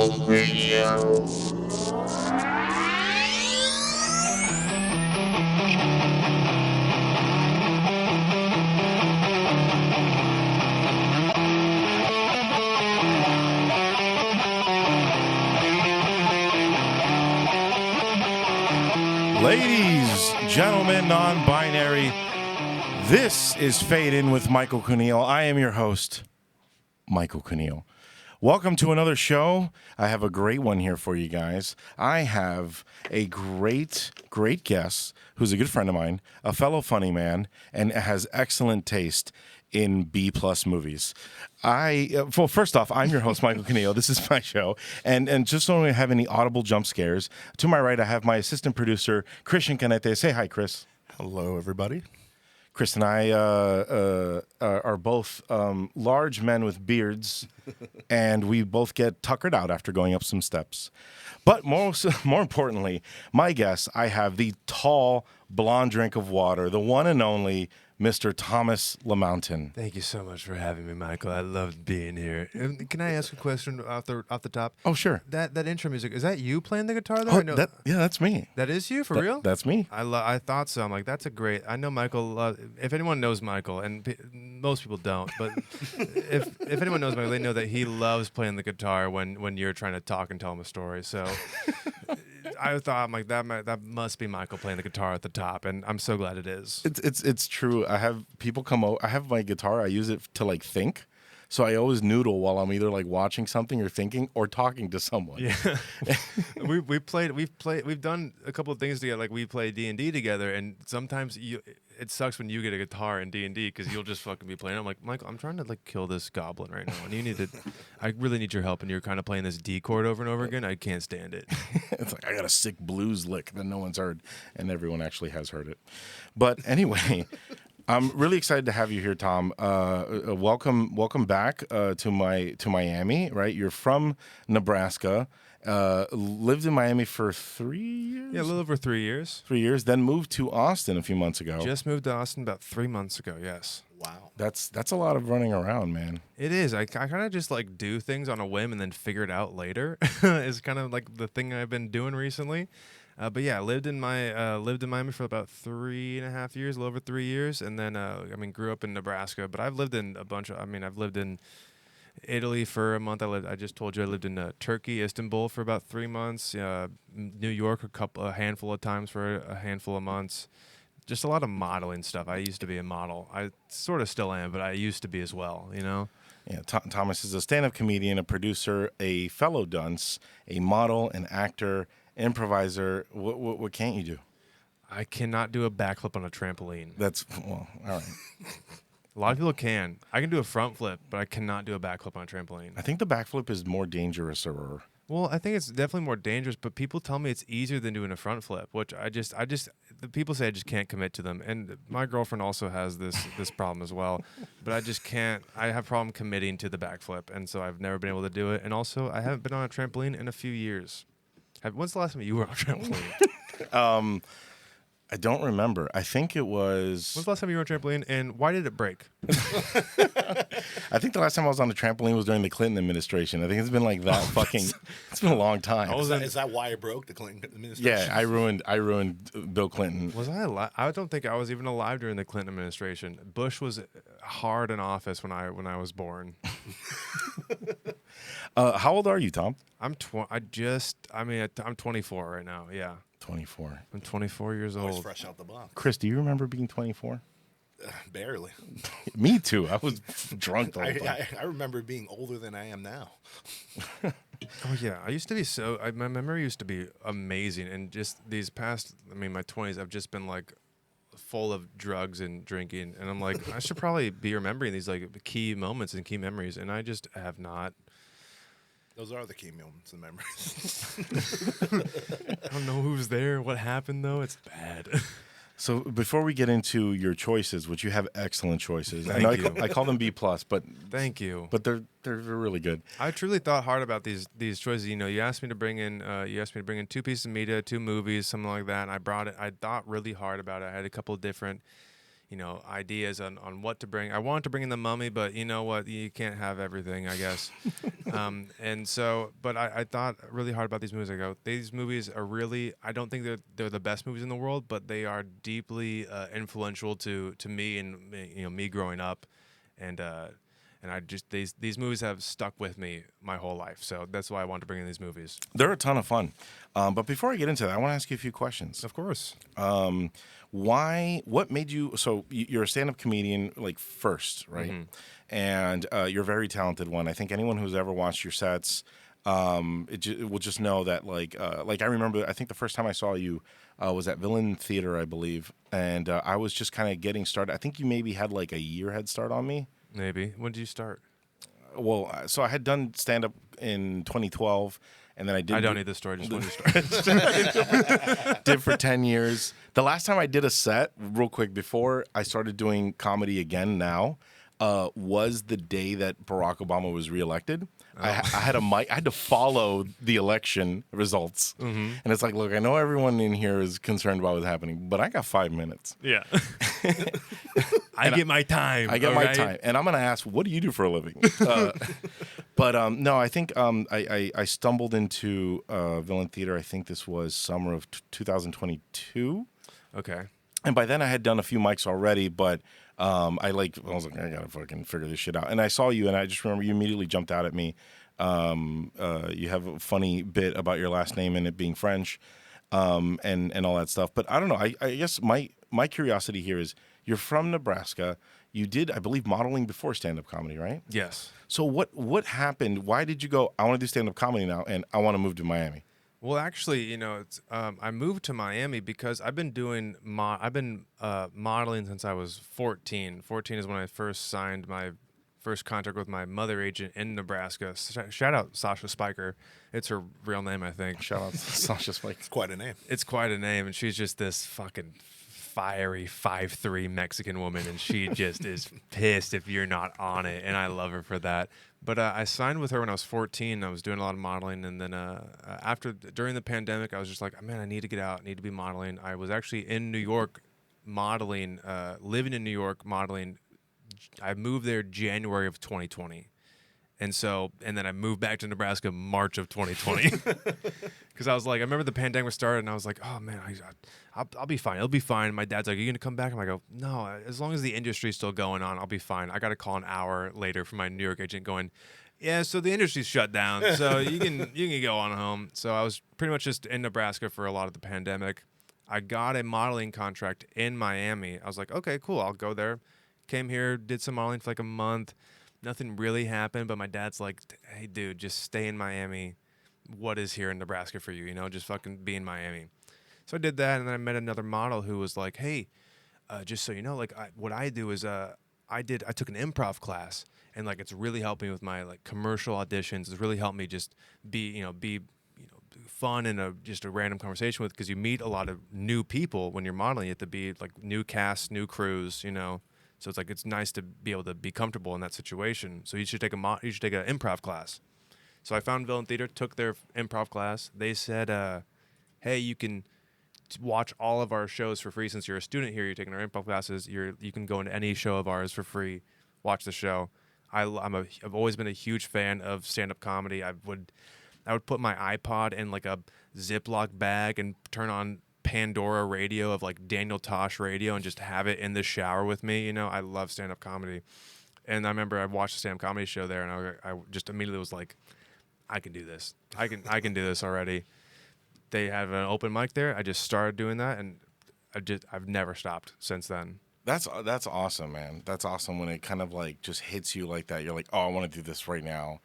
Jolt Radio. Ladies, gentlemen, non-binary, this is Fade In with Michael Cuneal. I am your host, Michael Cuneal. Welcome to another show. I have a great one here for you guys. I have a great guest who's a good friend of mine, a fellow funny man, and has excellent taste in B-plus movies. Well, first off, I'm your host, Michael Cuneal. This is my show. And just so I don't have any audible jump scares, to my right, I have my assistant producer, Christian Canete. Say hi, Chris. Hello, everybody. Chris and I are both large men with beards, and we both get tuckered out after going up some steps. But more importantly, my guest, I have the tall, blonde drink of water, the one and only Mr. Thomas LaMountain. Thank you so much for having me, Michael. I loved being here. Can I ask a question off the top? Oh, sure. That intro music, is that you playing the guitar there? Oh, that's me. That is you, for real? That's me. I thought so. I'm like, that's a great. I know Michael. If anyone knows Michael, and most people don't, but if anyone knows Michael, they know that he loves playing the guitar when you're trying to talk and tell him a story. So I thought, I'm like, that must be Michael playing the guitar at the top, and I'm so glad it is. It's true. I have people come over. I have my guitar. I use it to like think. So I always noodle while I'm either like watching something or thinking or talking to someone. Yeah, we've done a couple of things together. Like we play D&D together, and sometimes it sucks when you get a guitar in D&D because you'll just fucking be playing. I'm like, Michael, I'm trying to like kill this goblin right now, and you need to. I really need your help, and you're kind of playing this D chord over and over again. I can't stand it. It's like I got a sick blues lick that no one's heard, and everyone actually has heard it. But anyway. I'm really excited to have you here, Tom. Welcome back to Miami. Right, you're from Nebraska. Lived in Miami for 3 years. Yeah, a little over 3 years. 3 years, then moved to Austin a few months ago. Just moved to Austin about 3 months ago. Yes. Wow. That's a lot of running around, man. It is. I kind of just like do things on a whim and then figure it out later. Is kind of like the thing I've been doing recently. But yeah, lived in Miami for about 3.5 years, a little over 3 years, and then grew up in Nebraska. But I've lived in I've lived in Italy for a month. I just told you I lived in Turkey, Istanbul for about 3 months. New York a handful of times for a handful of months. Just a lot of modeling stuff. I used to be a model. I sort of still am, but I used to be as well. You know. Yeah, Thomas is a stand-up comedian, a producer, a fellow dunce, a model, an actor, improviser. What can't you do? I cannot do a backflip on a trampoline. All right. A lot of people can. I can do a front flip, but I cannot do a backflip on a trampoline. I think the backflip is more dangerous, or. Well, I think it's definitely more dangerous, but people tell me it's easier than doing a front flip, which the people say I just can't commit to them. And my girlfriend also has this problem as well, but I just can't. I have a problem committing to the backflip, and so I've never been able to do it. And also, I haven't been on a trampoline in a few years. When's the last time you were on a trampoline? I don't remember. I think it was. When's the last time you were on a trampoline, and why did it break? I think the last time I was on the trampoline was during the Clinton administration. I think it's been like that fucking. It's been a long time. Is that why it broke, the Clinton administration? Yeah, I ruined Bill Clinton. Was I alive? I don't think I was even alive during the Clinton administration. Bush was hard in office when I was born. How old are you, Tom? I'm 24 right now. Yeah. 24. I'm 24 years I was old. fresh out the box. Chris, do you remember being 24? Barely. Me too. I was drunk the whole time. I remember being older than I am now. Oh yeah, I used to be my memory used to be amazing, and just these past, my 20s, I've just been like full of drugs and drinking, and I'm like, I should probably be remembering these like key moments and key memories, and I just have not. Those are the key moments and memories. I don't know who's there, what happened though. It's bad. So before we get into your choices, which you have excellent choices, Thank you. I call them B+, but Thank you. But they're really good. I truly thought hard about these choices. You know, you asked me to bring in 2 pieces of media, 2 movies, something like that. And I thought really hard about it. I had a couple of different ideas on what to bring. I wanted to bring in the Mummy, but you know what? You can't have everything, I guess. And so, but I thought really hard about these movies. I go, these movies are really, I don't think they're the best movies in the world, but they are deeply influential to me and me growing up. And I just these movies have stuck with me my whole life, so that's why I wanted to bring in these movies. They're a ton of fun. But before I get into that, I want to ask you a few questions. Of course. What made you, so you're a stand-up comedian, like, first, right? Mm-hmm. And you're a very talented one. I think anyone who's ever watched your sets will just know that, like I remember, I think the first time I saw you was at Villain Theater, I believe, and I was just kind of getting started. I think you maybe had, like, a year head start on me. Maybe. When did you start? Well, so I had done stand-up in 2012, and then I did. I don't need this story. Just when you started. Did for 10 years. The last time I did a set, real quick, before I started doing comedy again now, was the day that Barack Obama was reelected. I had a mic. I had to follow the election results. Mm-hmm. And it's like, look, I know everyone in here is concerned about what's happening, but I got 5 minutes. Yeah. I get my time. I get my time. And I'm going to ask, what do you do for a living? But no, I think I stumbled into Villain Theater. I think this was summer of 2022. Okay. And by then I had done a few mics already, but I was like, I got to fucking figure this shit out. And I saw you, and I just remember you immediately jumped out at me. You have a funny bit about your last name and it being French, and all that stuff. But I don't know. I guess my curiosity here is, you're from Nebraska. You did, I believe, modeling before stand-up comedy, right? Yes. So what happened? Why did you go, I want to do stand-up comedy now, and I want to move to Miami? Well, actually, I moved to Miami because I've been doing modeling since I was 14. 14 is when I first signed my first contract with my mother agent in Nebraska. Shout out Sasha Spiker. It's her real name, I think. Shout out Sasha Spiker. It's quite a name. It's quite a name, and she's just this fucking fiery 5'3" Mexican woman, and she just is pissed if you're not on it, and I love her for that. But I signed with her when I was 14. I was doing a lot of modeling, and then during the pandemic, I was just like, man, I need to get out, I need to be modeling. I was actually in New York modeling, living in New York modeling. I moved there January of 2020. And then I moved back to Nebraska March of 2020 because I was like, I remember the pandemic started, and I was like, oh man, I'll be fine. It'll be fine. My dad's like, are you gonna come back? I'm like, no, as long as the industry's still going on, I'll be fine. I got a call an hour later from my New York agent going, yeah, so the industry's shut down, so you can go on home. So I was pretty much just in Nebraska for a lot of the pandemic. I got a modeling contract in Miami. I was like, okay, cool, I'll go there. Came here, did some modeling for like a month. Nothing really happened, but my dad's like, hey, dude, just stay in Miami. What is here in Nebraska for you? Just fucking be in Miami. So I did that, and then I met another model who was like, hey, just so you know, like, what I do is I took an improv class, and like it's really helped me with my like commercial auditions. It's really helped me just be fun and just a random conversation with, because you meet a lot of new people when you're modeling. You have to be like new casts, new crews, So it's like, it's nice to be able to be comfortable in that situation. So you should take an improv class. So I found Villain Theater, took their improv class. They said, hey, you can watch all of our shows for free. Since you're a student here, you're taking our improv classes. You can go into any show of ours for free, watch the show. I've always been a huge fan of stand-up comedy. I would put my iPod in like a Ziploc bag and turn on Pandora radio of like Daniel Tosh radio and just have it in the shower with me. I love stand-up comedy. And I remember I watched a stand-up comedy show there, and I just immediately was like, I can do this. I can do this already. They have an open mic there. I just started doing that, and I've never stopped since then. That's awesome, man. That's awesome when it kind of like just hits you like that. You're like, oh, I want to do this right now.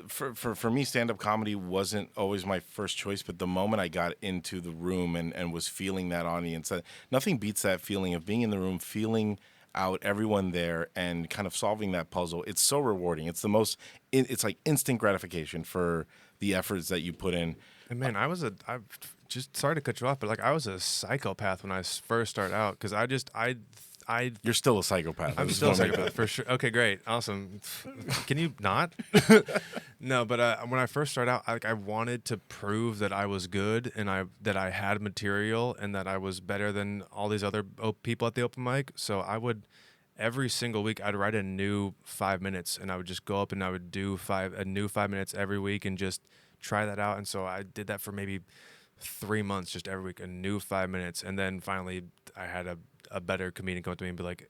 For me, stand-up comedy wasn't always my first choice, but the moment I got into the room and was feeling that audience, nothing beats that feeling of being in the room, feeling out everyone there, and kind of solving that puzzle. It's so rewarding. It's it's like instant gratification for the efforts that you put in. And man, I just sorry to cut you off, but like I was a psychopath when I first started out, because I You're still a psychopath. I'm still a psychopath for sure. Okay, great, awesome. Can you not? No, but when I first started out, I wanted to prove that I was good and that I had material and that I was better than all these other people at the open mic. So I would every single week I'd write a new 5 minutes and I would just go up and I would do a new 5 minutes every week and just try that out. And so I did that for maybe 3 months, just every week, a new 5 minutes. And then finally I had a better comedian come up to me and be like,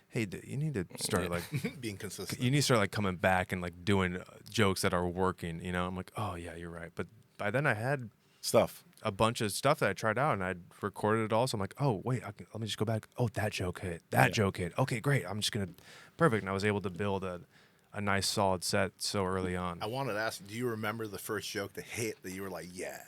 hey, you need to start like being consistent. You need to start like coming back and like doing jokes that are working, you know? I'm like, oh yeah, you're right. But by then I had stuff. a bunch of stuff that I tried out and I'd recorded it all. So I'm like, oh wait, let me just go back. Oh, that joke hit. That joke hit. Okay, great. I'm just gonna perfect. And I was able to build a nice solid set so early on. I wanted to ask, do you remember the first joke that hit that you were like, yeah?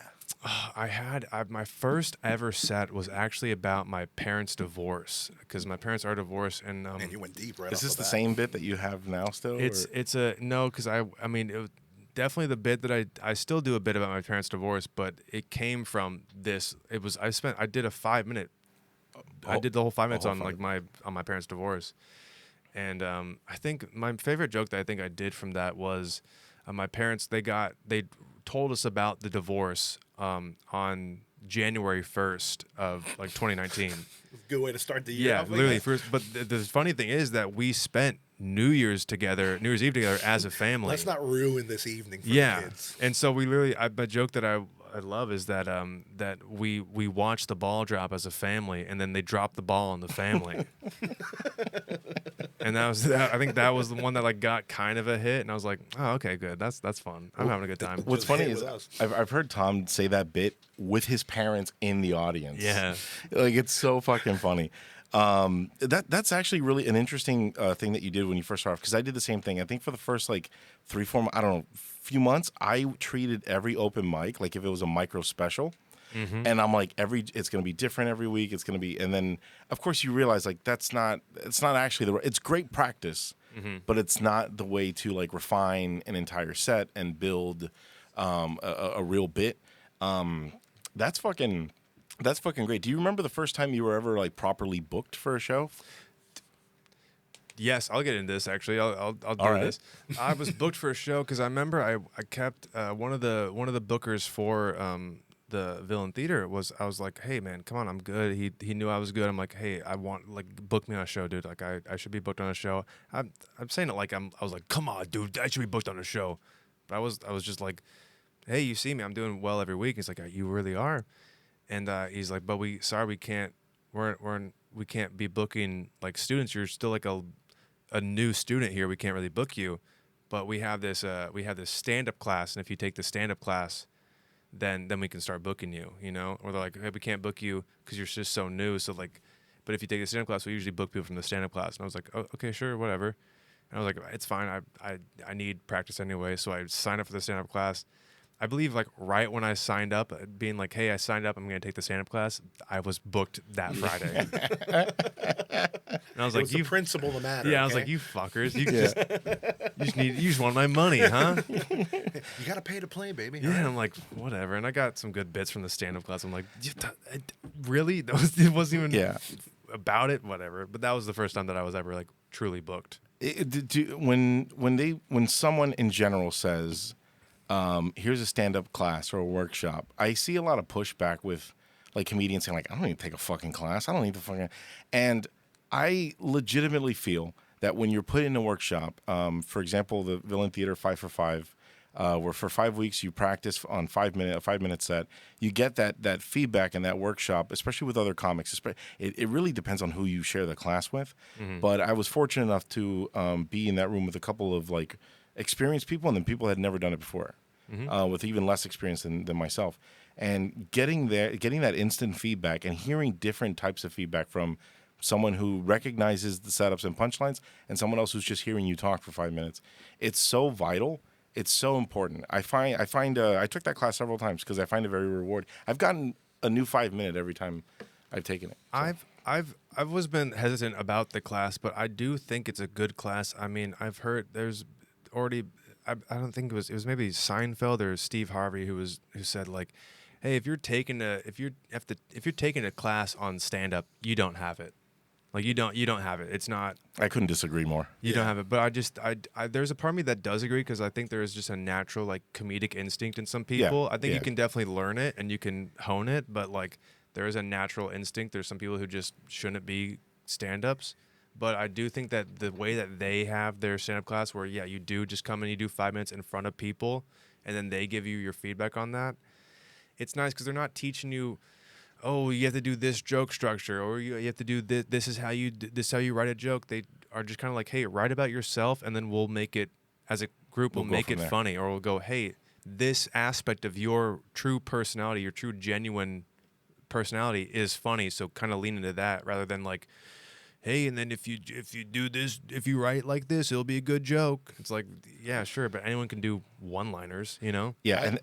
My first ever set was actually about my parents' divorce because my parents are divorced and And you went deep right Is off this the the bat. same bit that you have now still? It's a no because I mean it was definitely the bit that I still do a bit about my parents' divorce, but it came from this. It was I did a 5 minute. I did the whole 5 minutes on like my parents' divorce, and I think my favorite joke that I think I did from that was my parents they told us about the divorce on January 1st of like 2019. Good way to start the year. Yeah, off, literally guess. first. But the funny thing is that we spent New Year's Eve together as a family. Let's not ruin this evening for the Yeah, kids. and so we literally. The joke that I love is that that we watched the ball drop as a family, and then they dropped the ball on the family. And I think that was the one that like got kind of a hit, and I was like, oh, okay, good. That's fun. I'm having a good time. What's Just funny hit is with us. I've heard Tom say that bit with his parents in the audience. Yeah. Like it's so fucking funny. That's actually really an interesting thing that you did when you first started off because I did the same thing. I think for the first like 3-4 I don't know few months I treated every open mic like if it was a micro special. Mm-hmm. And I'm like it's going to be different every week. It's going to be, and then of course you realize like it's not actually it's great practice, but it's not the way to like refine an entire set and build a real bit. That's fucking great. Do you remember the first time you were ever like properly booked for a show? Yes, I'll get into this. Actually, I'll do right. this. I was booked for a show because I remember I kept one of the bookers for the Villain Theater I was like, hey man, come on, I'm good. He knew I was good. I'm like, hey, I want like book me on a show, dude. Like I should be booked on a show. I'm saying it like I was like, come on, dude, I should be booked on a show. But I was just like, hey, you see me, I'm doing well every week. He's like, you really are. And he's like, but we can't be booking like students. You're still like a new student here. We can't really book you, but we have this stand-up class, and if you take the stand-up class, then we can start booking you, you know? Or they're like, hey, we can't book you because you're just so new. So like, but if you take the stand-up class, we usually book people from the stand-up class. And I was like, oh, okay, sure, whatever. And I was like, it's fine. I need practice anyway. So I signed up for the stand-up class. I believe like right when I signed up, being like, hey, I signed up, I'm going to take the stand-up class, I was booked that Friday. And I was It like, was the principle the matter. yeah, I was okay? like, you fuckers, you just want my money, huh? You got to pay to play, baby. Yeah, and I'm like, whatever. And I got some good bits from the stand-up class. I'm like, really? It wasn't even about it, whatever. But that was the first time that I was ever like truly booked. When someone in general says, here's a stand-up class or a workshop, I see a lot of pushback with like comedians saying like, I don't need to take a fucking class. I don't need to fucking, and I legitimately feel that when you're put in a workshop, for example, the Villain Theater 5 for 5, where for 5 weeks you practice on a 5-minute set, you get that feedback in that workshop, especially with other comics. It really depends on who you share the class with. Mm-hmm. But I was fortunate enough to be in that room with a couple of like experienced people, and then people had never done it before, with even less experience than myself. And getting that instant feedback and hearing different types of feedback from someone who recognizes the setups and punchlines and someone else who's just hearing you talk for 5 minutes, it's so vital. It's so important. I took that class several times because I find it very rewarding. I've gotten a new 5-minute every time I've taken it. So. I've always been hesitant about the class, but I do think it's a good class. I mean, I've heard there's already. I don't think it was maybe Seinfeld or Steve Harvey who said like, hey, if you're taking a class on stand up, you don't have it. Like you don't have it. It's not. I couldn't disagree more. You don't have it, but I there's a part of me that does agree because I think there is just a natural like comedic instinct in some people. I think you can definitely learn it and you can hone it, but like there is a natural instinct. There's some people who just shouldn't be stand-ups, but I do think that the way that they have their stand-up class, where you do just come and you do 5 minutes in front of people, and then they give you your feedback on that. It's nice because they're not teaching you, oh, you have to do this joke structure, or you have to do this. This is how you write a joke. They are just kind of like, hey, write about yourself, and then we'll make it as a group. We'll make it funny, or we'll go, hey, this aspect of your true personality, your true genuine personality is funny. So kind of lean into that rather than like, hey, and then if you do this, if you write like this, it'll be a good joke. It's like, yeah, sure, but anyone can do one-liners, you know? Yeah, and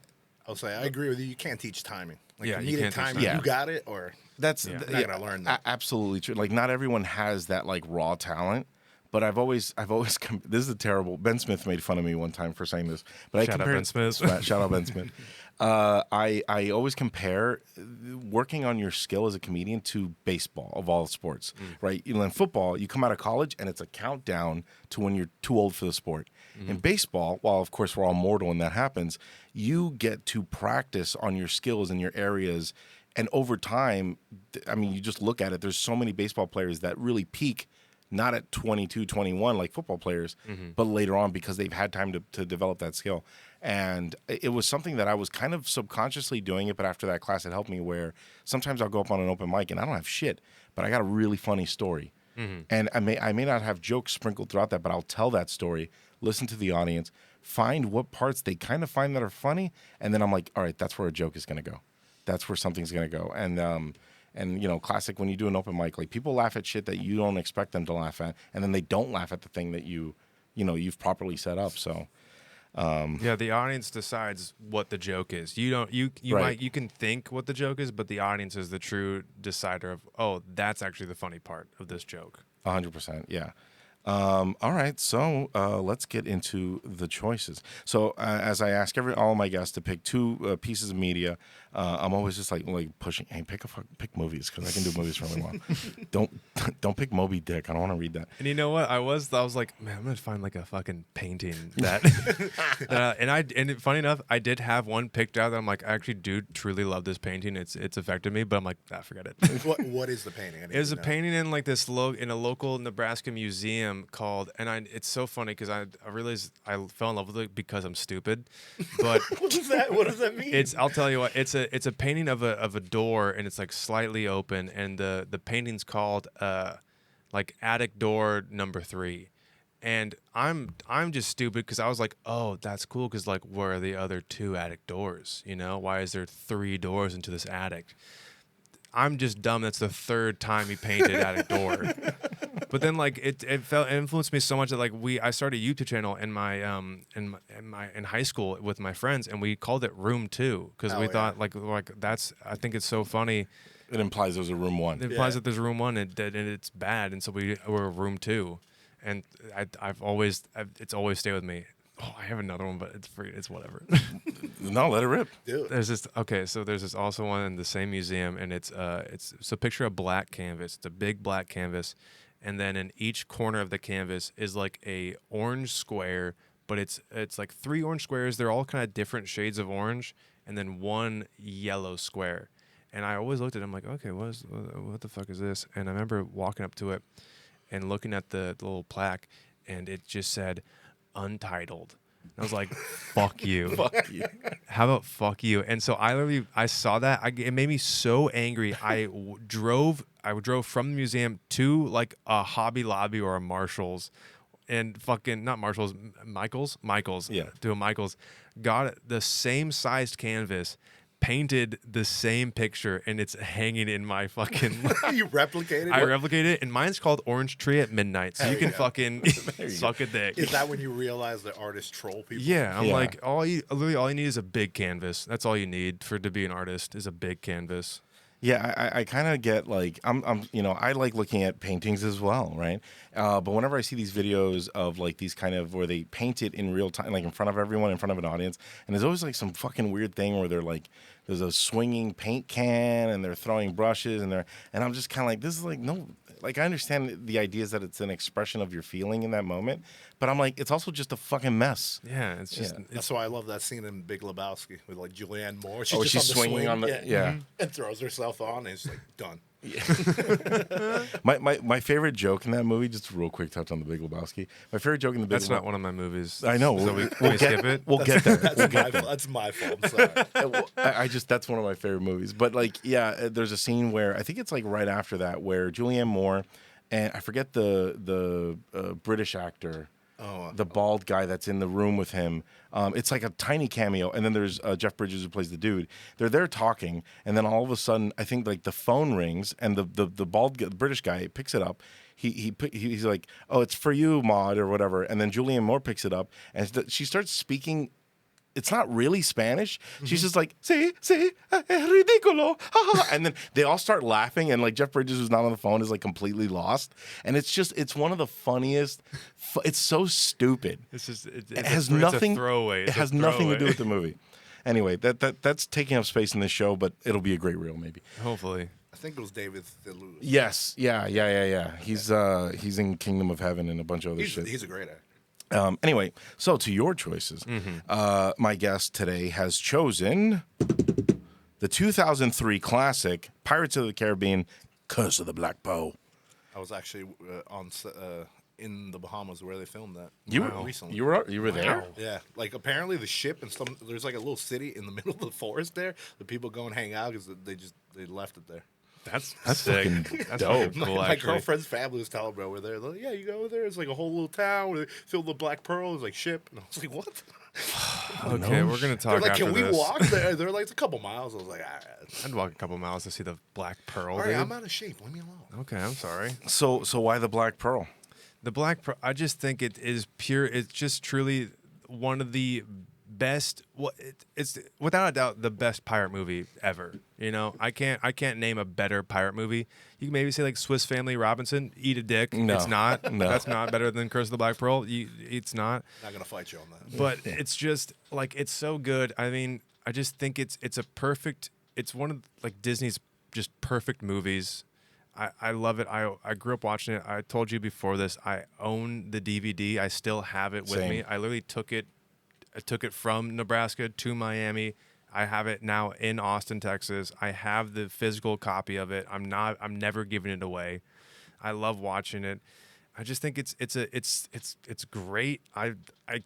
I'll say I agree with you. You can't teach timing. Like Yeah, you comedic can't teach timing. timing. You got it, or that's you're not gonna learn that. Absolutely true. Like not everyone has that like raw talent. But I've always this is terrible. Ben Smith made fun of me one time for saying this. But Shout out Ben Smith. Shout out Ben Smith. I always compare working on your skill as a comedian to baseball of all sports, right? You know, in football, you come out of college and it's a countdown to when you're too old for the sport. In baseball, while of course we're all mortal when that happens, you get to practice on your skills in your areas. And over time, I mean, you just look at it. There's so many baseball players that really peak not at 22, 21 like football players, but later on because they've had time to develop that skill. And it was something that I was kind of subconsciously doing it, but after that class, it helped me where sometimes I'll go up on an open mic and I don't have shit, but I got a really funny story. And I may not have jokes sprinkled throughout that, but I'll tell that story, listen to the audience, find what parts they kind of find that are funny, and then I'm like, all right, that's where a joke is going to go. That's where something's going to go. And you know, classic when you do an open mic, like people laugh at shit that you don't expect them to laugh at, and then they don't laugh at the thing that you've properly set up. So Yeah, the audience decides what the joke is. You don't. You Right. you can think what the joke is, but the audience is the true decider of, oh, that's actually the funny part of this joke. 100%, yeah. All right, so let's get into the choices. So as I ask all my guests to pick two pieces of media, I'm always just like pushing. Hey, pick movies because I can do movies really well. don't pick Moby Dick. I don't want to read that. And you know what? I was like, man, I'm gonna find like a fucking painting that. Funny enough, I did have one picked out that I'm like, I actually do truly love this painting. It's affected me, but I'm like, forget it. What is the painting? It was a painting in like this in a local Nebraska museum called, and it's so funny because I realized I fell in love with it because I'm stupid. But What does that mean? I'll tell you what, it's a painting of a door, and it's like slightly open, and the painting's called like attic door number 3. And I'm just stupid because I was like, oh, that's cool because like where are the other 2 attic doors? You know, why is there 3 doors into this attic? I'm just dumb. That's the 3rd time he painted attic door. But then like it influenced me so much that like I started a YouTube channel in my in high school with my friends, and we called it Room 2 because we thought like that's, I think it's so funny. It implies there's a room 1. It implies that there's room 1 and it's bad, and so we're Room 2, and it's always stayed with me. Oh, I have another one, but it's free. It's whatever. No, let it rip. Dude. There's this so there's this also one in the same museum, and it's so picture a black canvas. It's a big black canvas, and then in each corner of the canvas is like a orange square, but it's like 3 orange squares. They're all kind of different shades of orange, and then 1 yellow square. And I always looked at it, I'm like, okay, what the fuck is this? And I remember walking up to it and looking at the little plaque, and it just said Untitled. And I was like, fuck you. Fuck you. How about fuck you? And so I saw that. It made me so angry. I drove from the museum to like a Hobby Lobby or a Marshall's, and fucking not Marshall's, Michael's. Yeah. To a Michael's. Got the same sized canvas, painted the same picture, and it's hanging in my fucking. You replicated? I replicated it, and mine's called Orange Tree at Midnight, so you can fucking suck a dick. Is that when you realize that artists troll people? Yeah, I'm Yeah. like, all you need is a big canvas. That's all you need to be an artist is a big canvas. Yeah, I kind of get like I'm I like looking at paintings as well, right? But whenever I see these videos of like these kind of where they paint it in real time, like in front of everyone, in front of an audience, and there's always like some fucking weird thing where they're like, there's a swinging paint can and they're throwing brushes and I'm just kind of like, this is like, no, like, I understand the idea is that it's an expression of your feeling in that moment, but I'm like, it's also just a fucking mess. Yeah, it's just That's why I love that scene in Big Lebowski with like Julianne Moore. Oh, She's she's just on the swinging swing, on the yeah. and throws herself on, and it's like done. My favorite joke in that movie, just a real quick touch on the Big Lebowski. My favorite joke in the Big that's Lebowski. not one of my movies. I know. So we skip it. We'll get there. That's my fault. I'm sorry. I just that's one of my favorite movies. But like, yeah, there's a scene where I think it's like right after that where Julianne Moore and I forget the British actor. The bald guy that's in the room with him. It's like a tiny cameo, and then there's Jeff Bridges who plays the dude. They're there talking, and then all of a sudden, I think like the phone rings, and the bald British guy picks it up. He's like, "Oh, it's for you, Maud," or whatever. And then Julianne Moore picks it up, and she starts speaking. It's not really Spanish. She's just like, sí, ridículo. And then they all start laughing, and like Jeff Bridges, who's not on the phone, is like completely lost. And it's one of the funniest. It's so stupid. It's just It has nothing. It's a throwaway. It has nothing to do with the movie. Anyway, that's taking up space in this show, but it'll be a great reel maybe. Hopefully. I think it was David Thewlis. Yes, yeah. He's in Kingdom of Heaven and a bunch of other shit. He's a great actor. Anyway, so to your choices, my guest today has chosen the 2003 classic Pirates of the Caribbean: Curse of the Black Pearl. I was actually in the Bahamas where they filmed that. Recently. You were there? Yeah, like apparently the ship and there's like a little city in the middle of the forest there. The people go and hang out because they left it there. That's sick. fucking That's dope. fucking cool, My actually. girlfriend's family was telling me we're there. They're like, yeah, you go over there. It's like a whole little town where they filled the Black Pearl. It's like ship. And I was like, what? Okay, we're gonna They're talk like, after can we this. walk there? They're like, it's a couple miles. I was like, all right. I'd walk a couple miles to see the Black Pearl. All right, Dude. I'm out of shape. Leave me alone. Okay, I'm sorry. So why the Black Pearl? The Black Pearl, I just think it is pure. It's just truly one of the best. It's without a doubt the best pirate movie ever. You know, I can't name a better pirate movie. You can maybe say like Swiss Family Robinson. Eat a dick. No. It's not. No. That's not better than Curse of the Black Pearl. It's not. Not gonna fight you on that. But it's just like it's so good. I mean, I just think it's a perfect. It's one of like Disney's just perfect movies. I love it. I grew up watching it. I told you before this. I own the DVD. I still have it with Same. me. I literally took it from Nebraska to Miami. I have it now in Austin, Texas. I have the physical copy of it. I'm never giving it away. I love watching it. I just think it's great. I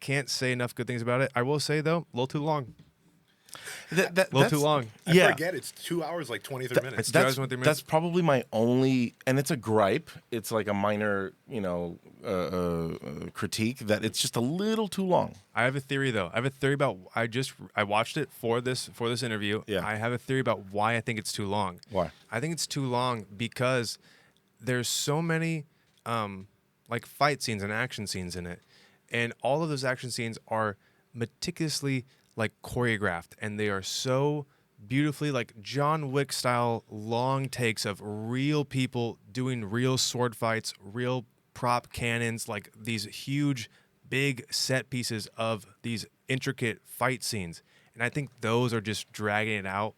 can't say enough good things about it. I will say though, a little too long. A little too long. I forget it's 2 hours, like 23 minutes. It's 2 hours and 23 minutes. That's probably my only, and it's a gripe. It's like a minor, critique that it's just a little too long. I have a theory though. I have a theory about I watched it for this interview. Yeah. I have a theory about why I think it's too long. Why? I think it's too long because there's so many like fight scenes and action scenes in it. And all of those action scenes are meticulously like choreographed, and they are so beautifully like John Wick style long takes of real people doing real sword fights, real prop cannons, like these huge big set pieces of these intricate fight scenes. And I think those are just dragging it out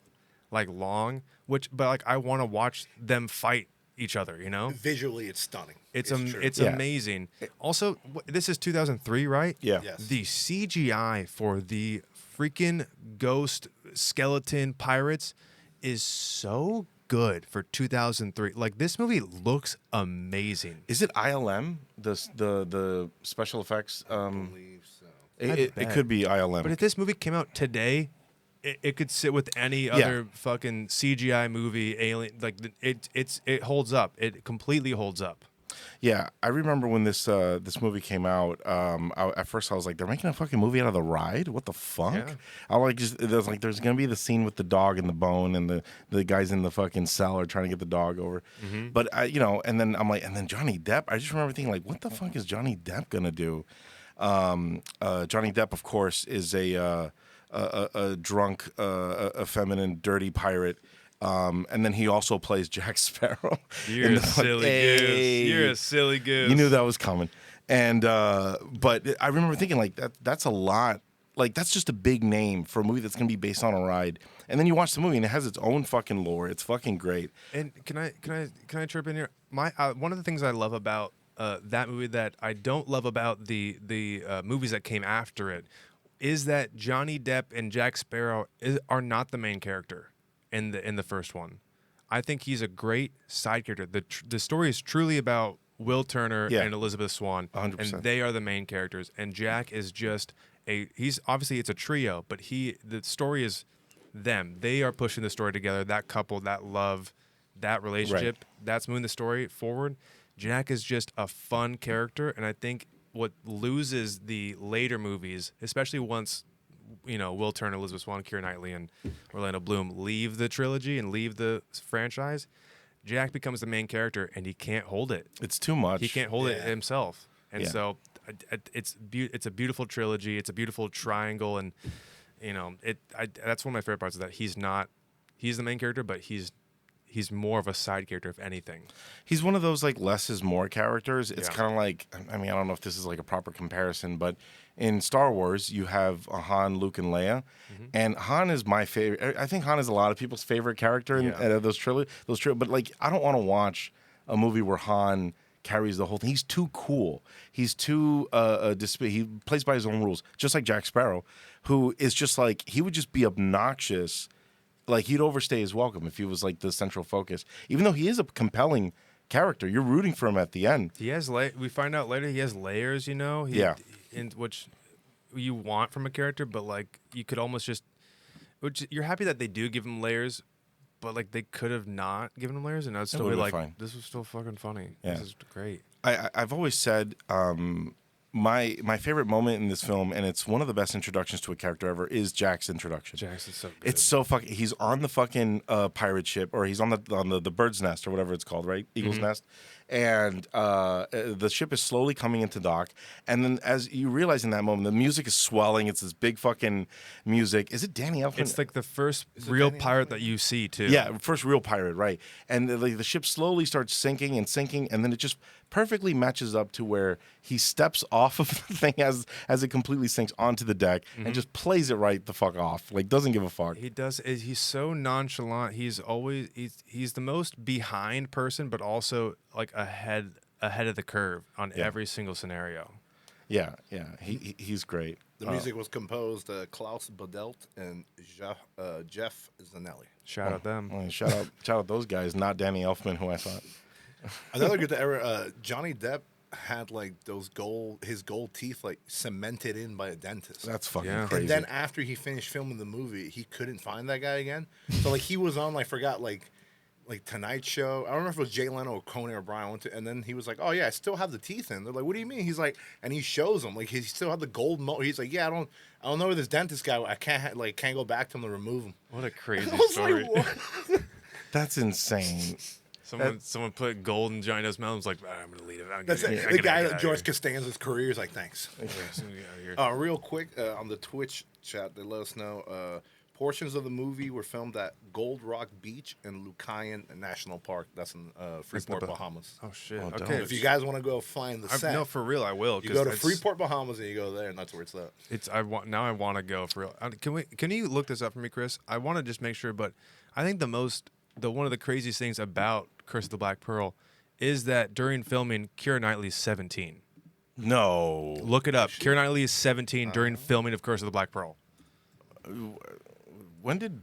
like long, but like I want to watch them fight each other, you know? Visually, it's stunning. It's true. Yeah. amazing. Also, this is 2003, right? Yeah. Yes. The CGI for the freaking ghost skeleton pirates is so good for 2003. Like this movie looks amazing. Is it ILM? The special effects? I believe so. It could be ILM. But if this movie came out today, it could sit with any other fucking CGI movie. Alien, like it holds up. It completely holds up. Yeah, I remember when this movie came out. At first, I was like, "They're making a fucking movie out of the ride? What the fuck?" Yeah. There's gonna be the scene with the dog and the bone, and the guys in the fucking cell are trying to get the dog over. Mm-hmm. But and then I'm like, and then Johnny Depp. I just remember thinking like, "What the fuck is Johnny Depp gonna do?" Johnny Depp, of course, is a drunk, effeminate, dirty pirate. And then he also plays Jack Sparrow. You're a silly goose. You're a silly goose. You knew that was coming. And but I remember thinking like that's a lot. Like that's just a big name for a movie that's gonna be based on a ride. And then you watch the movie and it has its own fucking lore. It's fucking great. And can I chirp in here? one of the things I love about that movie that I don't love about the movies that came after it is that Johnny Depp and Jack Sparrow are not the main character in the first one. I think he's a great side character. The story is truly about Will Turner and Elizabeth Swann, 100%. and they are the main characters. And Jack is just he's obviously it's a trio, but the story is them. They are pushing the story together. That couple, that love, that relationship, that's moving the story forward. Jack is just a fun character, and I think what loses the later movies, especially once Will Turner, Elizabeth Swann, Keira Knightley, and Orlando Bloom leave the trilogy and leave the franchise, Jack becomes the main character, and he can't hold it. It's too much. He can't hold it himself, and so it's a beautiful trilogy. It's a beautiful triangle, and that's one of my favorite parts is that he's the main character, but he's more of a side character, if anything. He's one of those like less is more characters. It's kind of like, I mean, I don't know if this is like a proper comparison, but in Star Wars, you have Han, Luke, and Leia, and Han is my favorite. I think Han is a lot of people's favorite character in those trilogy. But like, I don't want to watch a movie where Han carries the whole thing. He's too cool. He's too he plays by his own rules, just like Jack Sparrow, who is just like, he would just be obnoxious. Like, he'd overstay his welcome if he was like the central focus. Even though he is a compelling character, you're rooting for him at the end. He has we find out later he has layers, in which you want from a character, but like you could almost just, which you're happy that they do give him layers, but like they could have not given him layers, and I'd still be like, fine. This was still fucking funny. Yeah. This is great. I've always said my favorite moment in this film, and it's one of the best introductions to a character ever, is Jack's introduction. Jack's is so good. It's so fucking. He's on the fucking pirate ship, or he's on the bird's nest, or whatever it's called, right? Eagle's nest, and the ship is slowly coming into dock, and then as you realize in that moment, the music is swelling. It's this big fucking music. Is it Danny Elfman? It's like the first real pirate that you see too. Yeah, first real pirate, right? And the ship slowly starts sinking, and then it just perfectly matches up to where he steps off of the thing as it completely sinks onto the deck and just plays it right the fuck off. Like, doesn't give a fuck. He does. He's so nonchalant. He's the most behind person, but also like ahead of the curve on every single scenario. Yeah. He's great. The music was composed Klaus Badelt and Jeff Zanelli. Shout out them. Well, shout out those guys, not Danny Elfman, who I thought. Another good era. Johnny Depp had like his gold teeth like cemented in by a dentist. That's fucking crazy. And then after he finished filming the movie, he couldn't find that guy again. So like he was on like Tonight Show. I don't remember if it was Jay Leno or Conan O'Brien. And then he was like, "Oh yeah, I still have the teeth in." They're like, "What do you mean?" He's like, and he shows them like he still had the gold. He's like, "Yeah, I don't know where this dentist guy. I can't go back to him to remove him." What a crazy story. Like, what? That's insane. Someone put gold in Johnny Depp's mouth and was like, I'm going to leave it. That's the guy that George Costanza's career is like, thanks. Real quick, on the Twitch chat, they let us know portions of the movie were filmed at Gold Rock Beach and Lucayan National Park. That's in Freeport, Bahamas. Oh, shit. Oh, okay. If you guys want to go find the set. No, for real, I will. You go to Freeport, Bahamas, and you go there, and that's where it's at. I want to go for real. Can you look this up for me, Chris? I want to just make sure, but I think one of the craziest things about Curse of the Black Pearl is that during filming, Keira Knightley is 17. No. Look it up. Keira Knightley is 17 during filming of Curse of the Black Pearl. When did...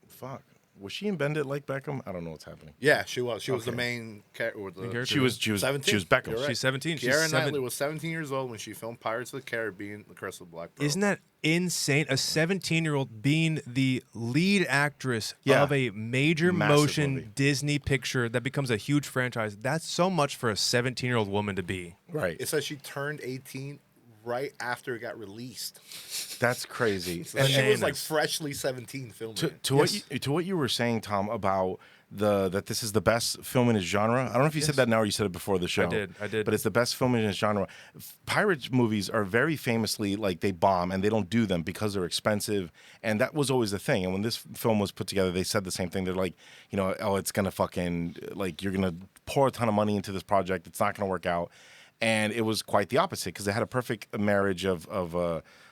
Fuck. Was she in Bend It Like Beckham? I don't know what's happening. Yeah, she was. She was the main character. She was 17? She was Beckham. You're right. She's 17. Keira Knightley was 17 years old when she filmed Pirates of the Caribbean, The Curse of the Black Pearl. Isn't that insane? A 17-year-old being the lead actress of a major Massive motion movie. Disney picture that becomes a huge franchise. That's so much for a 17-year-old woman to be. Right. It says she turned 18 right after it got released. That's crazy. So she was like freshly 17 filming. To what you were saying, Tom, about that this is the best film in its genre. I don't know if you said that now or you said it before the show. I did. But it's the best film in its genre. Pirate movies are very famously like they bomb and they don't do them because they're expensive. And that was always the thing. And when this film was put together, they said the same thing. They're like, it's going to fucking, like, you're going to pour a ton of money into this project. It's not going to work out. And it was quite the opposite because they had a perfect marriage of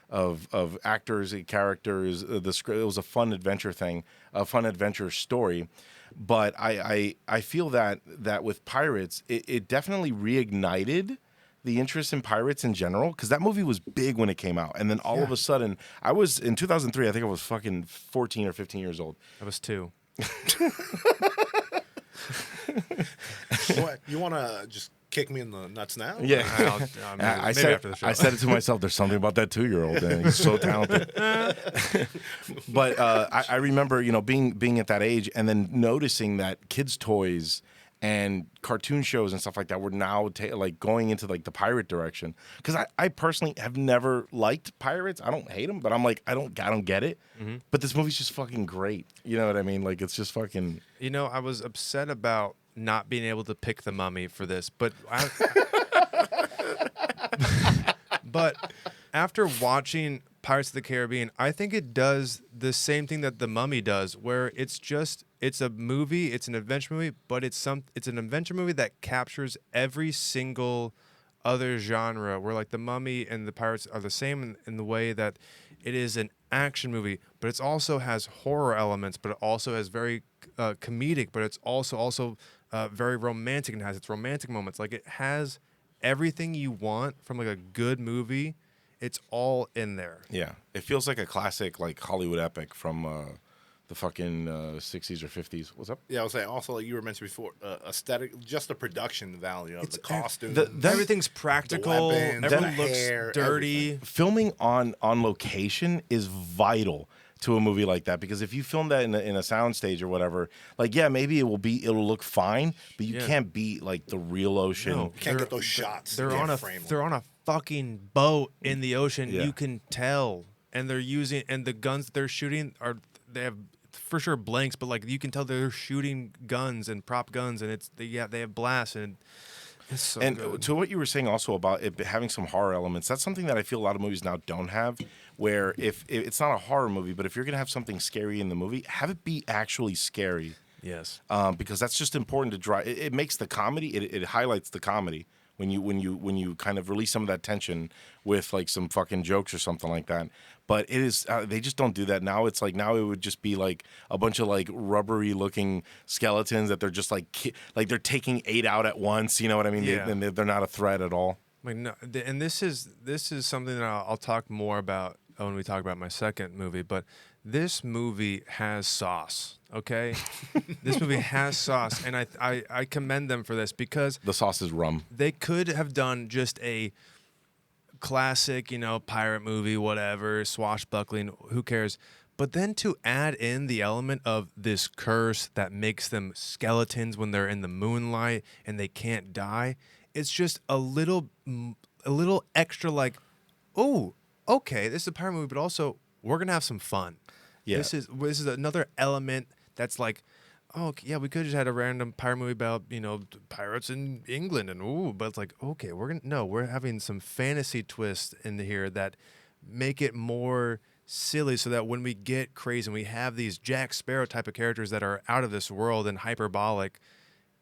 of actors and characters. The script, it was a fun adventure thing, a fun adventure story. But I feel that with Pirates, it definitely reignited the interest in pirates in general, because that movie was big when it came out, and then all of a sudden, I was in 2003. I think I was fucking 14 or 15 years old. I was 2. What, you want to just kick me in the nuts now? Yeah, Maybe said, after the show. I said it to myself. There's something about that 2-year-old, and he's so talented. But I remember, being at that age, and then noticing that kids' toys and cartoon shows and stuff like that were now like going into like the pirate direction. Because I personally have never liked pirates. I don't hate them, but I'm like, I don't get it. Mm-hmm. But this movie's just fucking great. You know what I mean? Like, it's just fucking. I was upset about not being able to pick the Mummy for this, but but after watching Pirates of the Caribbean, I think it does the same thing that the Mummy does, where it's a movie, it's an adventure movie, but it's an adventure movie that captures every single other genre, where like the Mummy and the Pirates are the same in the way that it is an action movie, but it also has horror elements, but it also has very comedic, but it's also very romantic, and has its romantic moments. Like, it has everything you want from like a good movie. It's all in there. Yeah, it feels like a classic, like Hollywood epic from the fucking 60s or 50s. What's up? Yeah, I was saying also, like you were mentioning before, aesthetic, just the production value of the costume. Everything's practical. weapons, Everyone the looks hair, dirty. Filming on location is vital to a movie like that, because if you film that in a soundstage or whatever, like, yeah, maybe it'll look fine, but you can't beat like the real ocean. No. You can't get those shots. They're on a fucking boat in the ocean. Yeah. You can tell, and the guns that they're shooting they have for sure blanks, but like you can tell they're shooting guns and prop guns, and they have blasts, and it's so good. To what you were saying also about it having some horror elements, that's something that I feel a lot of movies now don't have. Where if it's not a horror movie, but if you're gonna have something scary in the movie, have it be actually scary. Yes. Because that's just important to drive. It makes the comedy. It highlights the comedy when you kind of release some of that tension with like some fucking jokes or something like that. But it is they just don't do that now. It's like now it would just be like a bunch of like rubbery looking skeletons that they're just like they're taking 8 out at once. You know what I mean? Yeah. They're not a threat at all. Like, no, and this is something that I'll talk more about when we talk about my second movie, but this movie has sauce, okay? This movie has sauce, and I commend them for this, because The sauce is rum. they could have done just a classic, pirate movie, whatever, swashbuckling, who cares? But then to add in the element of this curse that makes them skeletons when they're in the moonlight and they can't die, it's just a little extra, like, oh, okay, this is a pirate movie, but also we're gonna have some fun. Yeah. This is another element that's like, oh yeah, we could have just had a random pirate movie about pirates in England, but it's like, okay, we're having some fantasy twists in here that make it more silly, so that when we get crazy and we have these Jack Sparrow type of characters that are out of this world and hyperbolic,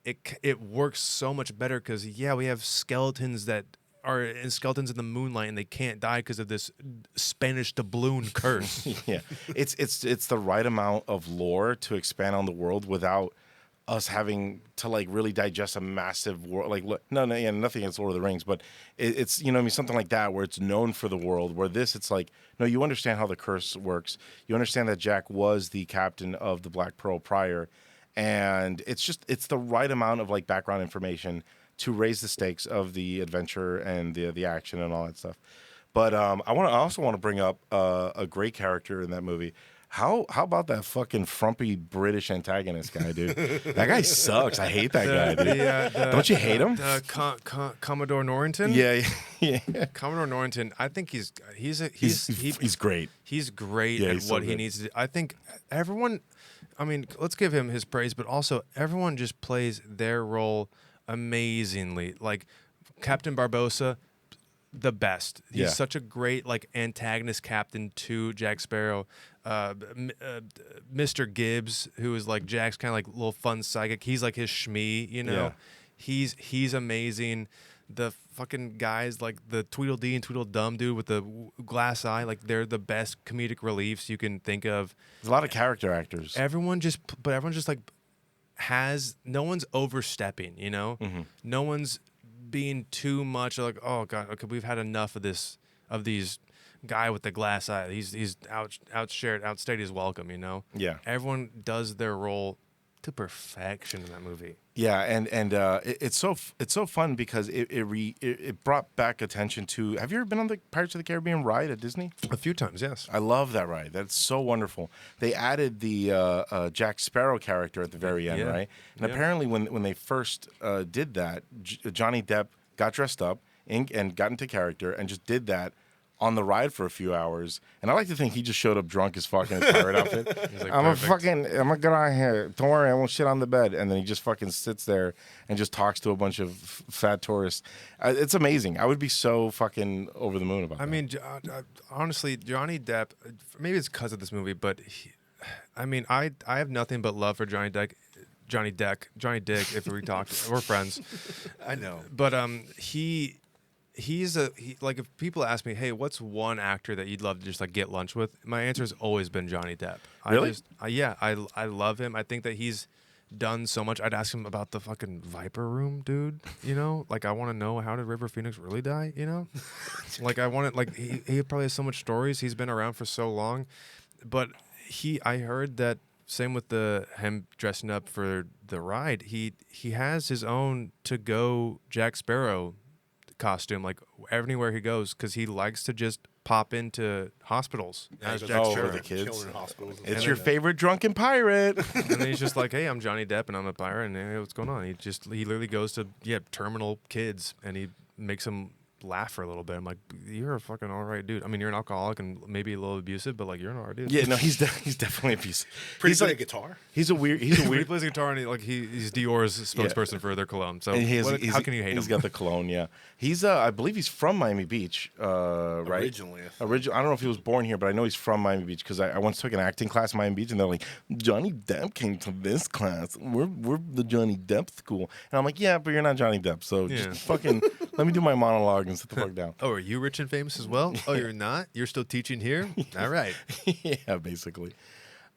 it works so much better, because we have skeletons that are skeletons in the moonlight and they can't die because of this Spanish doubloon curse. Yeah, it's the right amount of lore to expand on the world without us having to like really digest a massive world. Like, nothing against Lord of the Rings, but it's something like that where it's known for the world. Where it's like, no, you understand how the curse works. You understand that Jack was the captain of the Black Pearl prior, and it's the right amount of like background information to raise the stakes of the adventure and the action and all that stuff. But I also want to bring up a great character in that movie. How about that fucking frumpy British antagonist guy, dude? That guy sucks. I hate that guy, dude. Don't you hate him? Commodore Norrington? Yeah. Commodore Norrington, I think he's great. He's great Yeah, at he's what so he good. needs to do. I think everyone, let's give him his praise, but also everyone just plays their role amazingly. Like Captain Barbossa, the best. He's such a great like antagonist captain to Jack Sparrow. Mr. Gibbs, who is like Jack's kind of like little fun psychic. He's like his Shmee, Yeah. He's amazing. The fucking guys like the Tweedledee and Tweedledum dude with the glass eye, like they're the best comedic reliefs you can think of. There's a lot of character actors. Everyone's just like no one's overstepping, you know? Mm-hmm. No one's being too much like, oh god, okay, we've had enough of these guy with the glass eye. He's outstayed his welcome, you know? Yeah. Everyone does their role to perfection in that movie. Yeah, and it's so fun because it brought back attention to. Have you ever been on the Pirates of the Caribbean ride at Disney? A few times, yes. I love that ride. That's so wonderful. They added the Jack Sparrow character at the very end, Yeah. right? And Yeah. apparently, when they first did that, Johnny Depp got dressed up and got into character and just did that on the ride for a few hours. And I like to think he just showed up drunk as fuck in his pirate outfit. He's like, I'm perfect. gonna get out here. Don't worry, I won't shit on the bed. And then he just fucking sits there and just talks to a bunch of fat tourists. It's amazing. I would be so fucking over the moon about that. I mean, honestly, Johnny Depp, maybe it's because of this movie, but I have nothing but love for Johnny Dick, if we talked, we're friends. I know. But he's like, if people ask me, hey, what's one actor that you'd love to just like get lunch with? My answer has always been Johnny Depp. Really? I love him. I think that he's done so much. I'd ask him about the fucking Viper Room, dude. You know, like I want to know, how did River Phoenix really die? You know, like I want to, like he probably has so much stories. He's been around for so long, but I heard that same with him dressing up for the ride. He has his own to go Jack Sparrow costume like everywhere he goes because he likes to just pop into hospitals as Jack for Sparrow. the kids. Children hospitals. It's your favorite drunken pirate. And then he's just like, hey, I'm Johnny Depp and I'm a pirate, and hey, what's going on? He literally goes to terminal kids and he makes them laugh for a little bit. I'm like, you're a fucking all right dude. I mean, you're an alcoholic and maybe a little abusive, but like you're an all right dude. Yeah, no, he's definitely abusive. Pretty He's good like at guitar. he's a weird He plays guitar and he's Dior's spokesperson for their cologne. So and how can you hate him? He's got the cologne. Yeah, he's I believe he's from Miami Beach, right? Originally. I don't know if he was born here, but I know he's from Miami Beach because I once took an acting class in Miami Beach, and they're like, Johnny Depp came to this class. We're the Johnny Depp school, and I'm like, yeah, but you're not Johnny Depp, so Yeah. just fucking let me do my monologue and sit the fuck down. Oh, are you rich and famous as well? Oh, you're not? You're still teaching here? All right. Yeah, basically.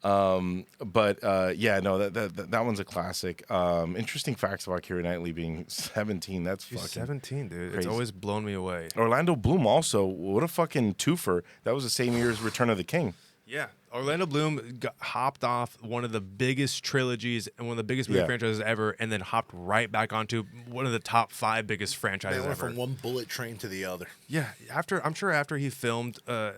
But yeah, no, that one's a classic. Interesting facts about Keira Knightley being 17. That's He's fucking 17, dude. crazy. It's always blown me away. Orlando Bloom also. What a fucking twofer. That was the same year as Return of the King. Yeah. Orlando Bloom hopped off one of the biggest trilogies and one of the biggest movie Yeah. franchises ever, and then hopped right back onto one of the top 5 biggest They franchises went ever. from one bullet train to the other. Yeah, I'm sure after he filmed the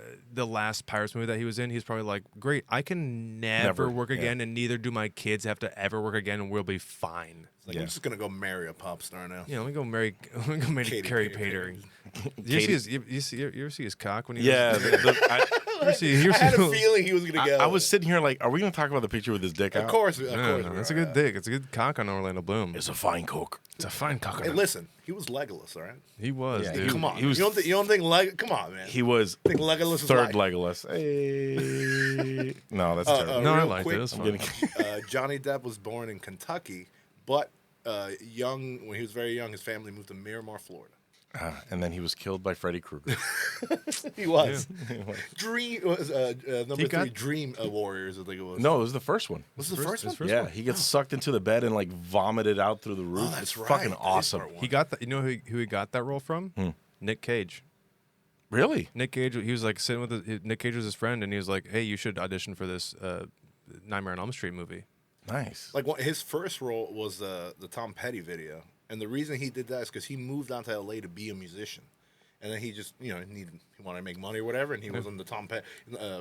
last Pirates movie that he was in, he's probably like, great, I can never work yeah. again, and neither do my kids have to ever work again, and we'll be fine. Like, I'm just gonna go marry a pop star now. Yeah, let me go marry Katy Carrie Perry. Pater. You ever see his cock when he Yeah. was I had a feeling he was gonna go. I was sitting here like, are we going to talk about the picture with his dick out? Of course. No, that's a good dick. It's a good cock on Orlando Bloom. It's a fine cock. It's a fine cock. Hey, listen, he was Legolas, all right? He was, Yeah, dude. Come on, he was- you don't think come on, man. He was think Legolas is third like- Legolas. Hey. No, that's terrible. No, I real liked quick, it. It was I'm fun. getting- Johnny Depp was born in Kentucky, but when he was very young, his family moved to Miramar, Florida. And then he was killed by Freddy Krueger. He was. Dream was number He 3, got- Dream Warriors, I think it was. No, it was the first one. Was it the first one? Yeah, he gets sucked into the bed and like vomited out through the roof. that's it's right. fucking That is awesome. part one. He got that. You know who he got that role from? Nick Cage. Really? Nick Cage. He was like sitting with Nick Cage was his friend, and he was like, "Hey, you should audition for this Nightmare on Elm Street movie." Nice. Like his first role was the Tom Petty video, and the reason he did that is because he moved out to LA to be a musician, and then he just he wanted to make money or whatever, and he was on the Tom Petty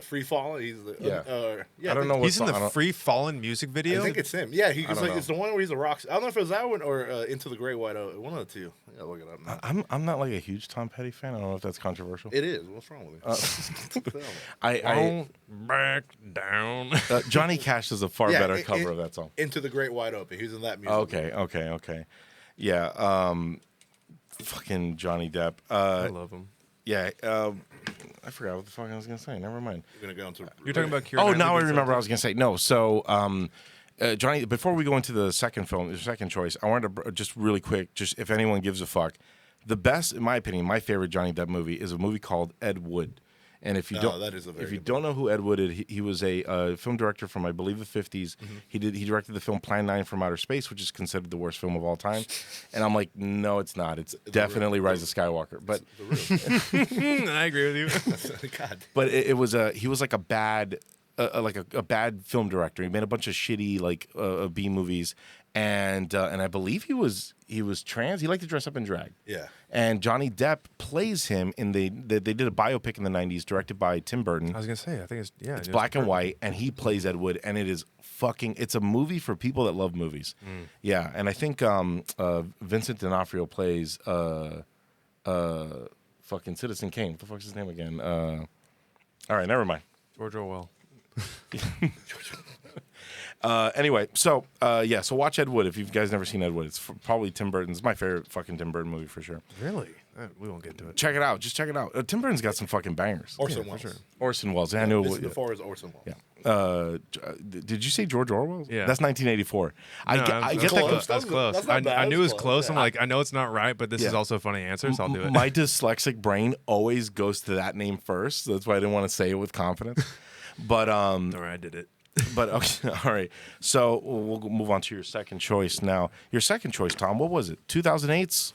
Free Fall. He's the I don't know what He's in song- I the don't- Free Fallen music video. I think it's him. Yeah, don't know. it's the one where he's a rock. I don't know if it was that one or Into the Great White Oak. One of the two. I gotta look it up now. I'm not like a huge Tom Petty fan. I don't know if that's controversial. It is. What's wrong with it? I Don't back down. Johnny Cash does a far Yeah, better cover of that song. Into the Great White Open. He was in that music. Okay. Yeah. Fucking Johnny Depp. I love him. Yeah. I forgot what the fuck I was gonna say. Never mind. We're gonna go into. You're talking about Keira Oh, Knightley now I being remember what I 17? was gonna say. No, so Johnny, before we go into the second film, the second choice, I wanted to just really quick, just if anyone gives a fuck, The best, in my opinion, my favorite Johnny Depp movie is a movie called Ed Wood. And if you that is a very if you good don't know who Ed Wood is, he was a film director from I believe the 50s. He directed the film Plan 9 from Outer Space, which is considered the worst film of all time. And I'm like, no, it's not. It's definitely Rise of Skywalker. But I agree with you. God. but he was like a bad a bad film director. He made a bunch of shitty like B movies, and I believe he was trans. He liked to dress up in drag. Yeah. And Johnny Depp plays him in they did a biopic in the 90s directed by Tim Burton. I was gonna say, I think It's black and white, and he plays Ed Wood, and it is it's a movie for people that love movies. Yeah, and I think Vincent D'Onofrio plays fucking Citizen Kane. What the fuck's his name again? All right, never mind. George Orwell. Anyway, so watch Ed Wood if you guys never seen Ed Wood. It's probably Tim Burton's my favorite fucking Tim Burton movie for sure. Really? We won't get to it. Check it out. Just check it out. Tim Burton's got some fucking bangers. Orson Welles. sure. Orson Welles. I knew. This is before his Orson Welles. Yeah. Did you say George Orwell? Yeah. That's 1984. I get that. close. That's close. That's not bad. I knew it was That's close. close. I'm like, I know it's not right, but this is also a funny answer, so I'll do it. My dyslexic brain always goes to that name first. So that's why I didn't want to say it with confidence. But Don't worry, I did it. But okay, all right. So we'll move on to your second choice now. Your second choice, Tom. What was it? 2008's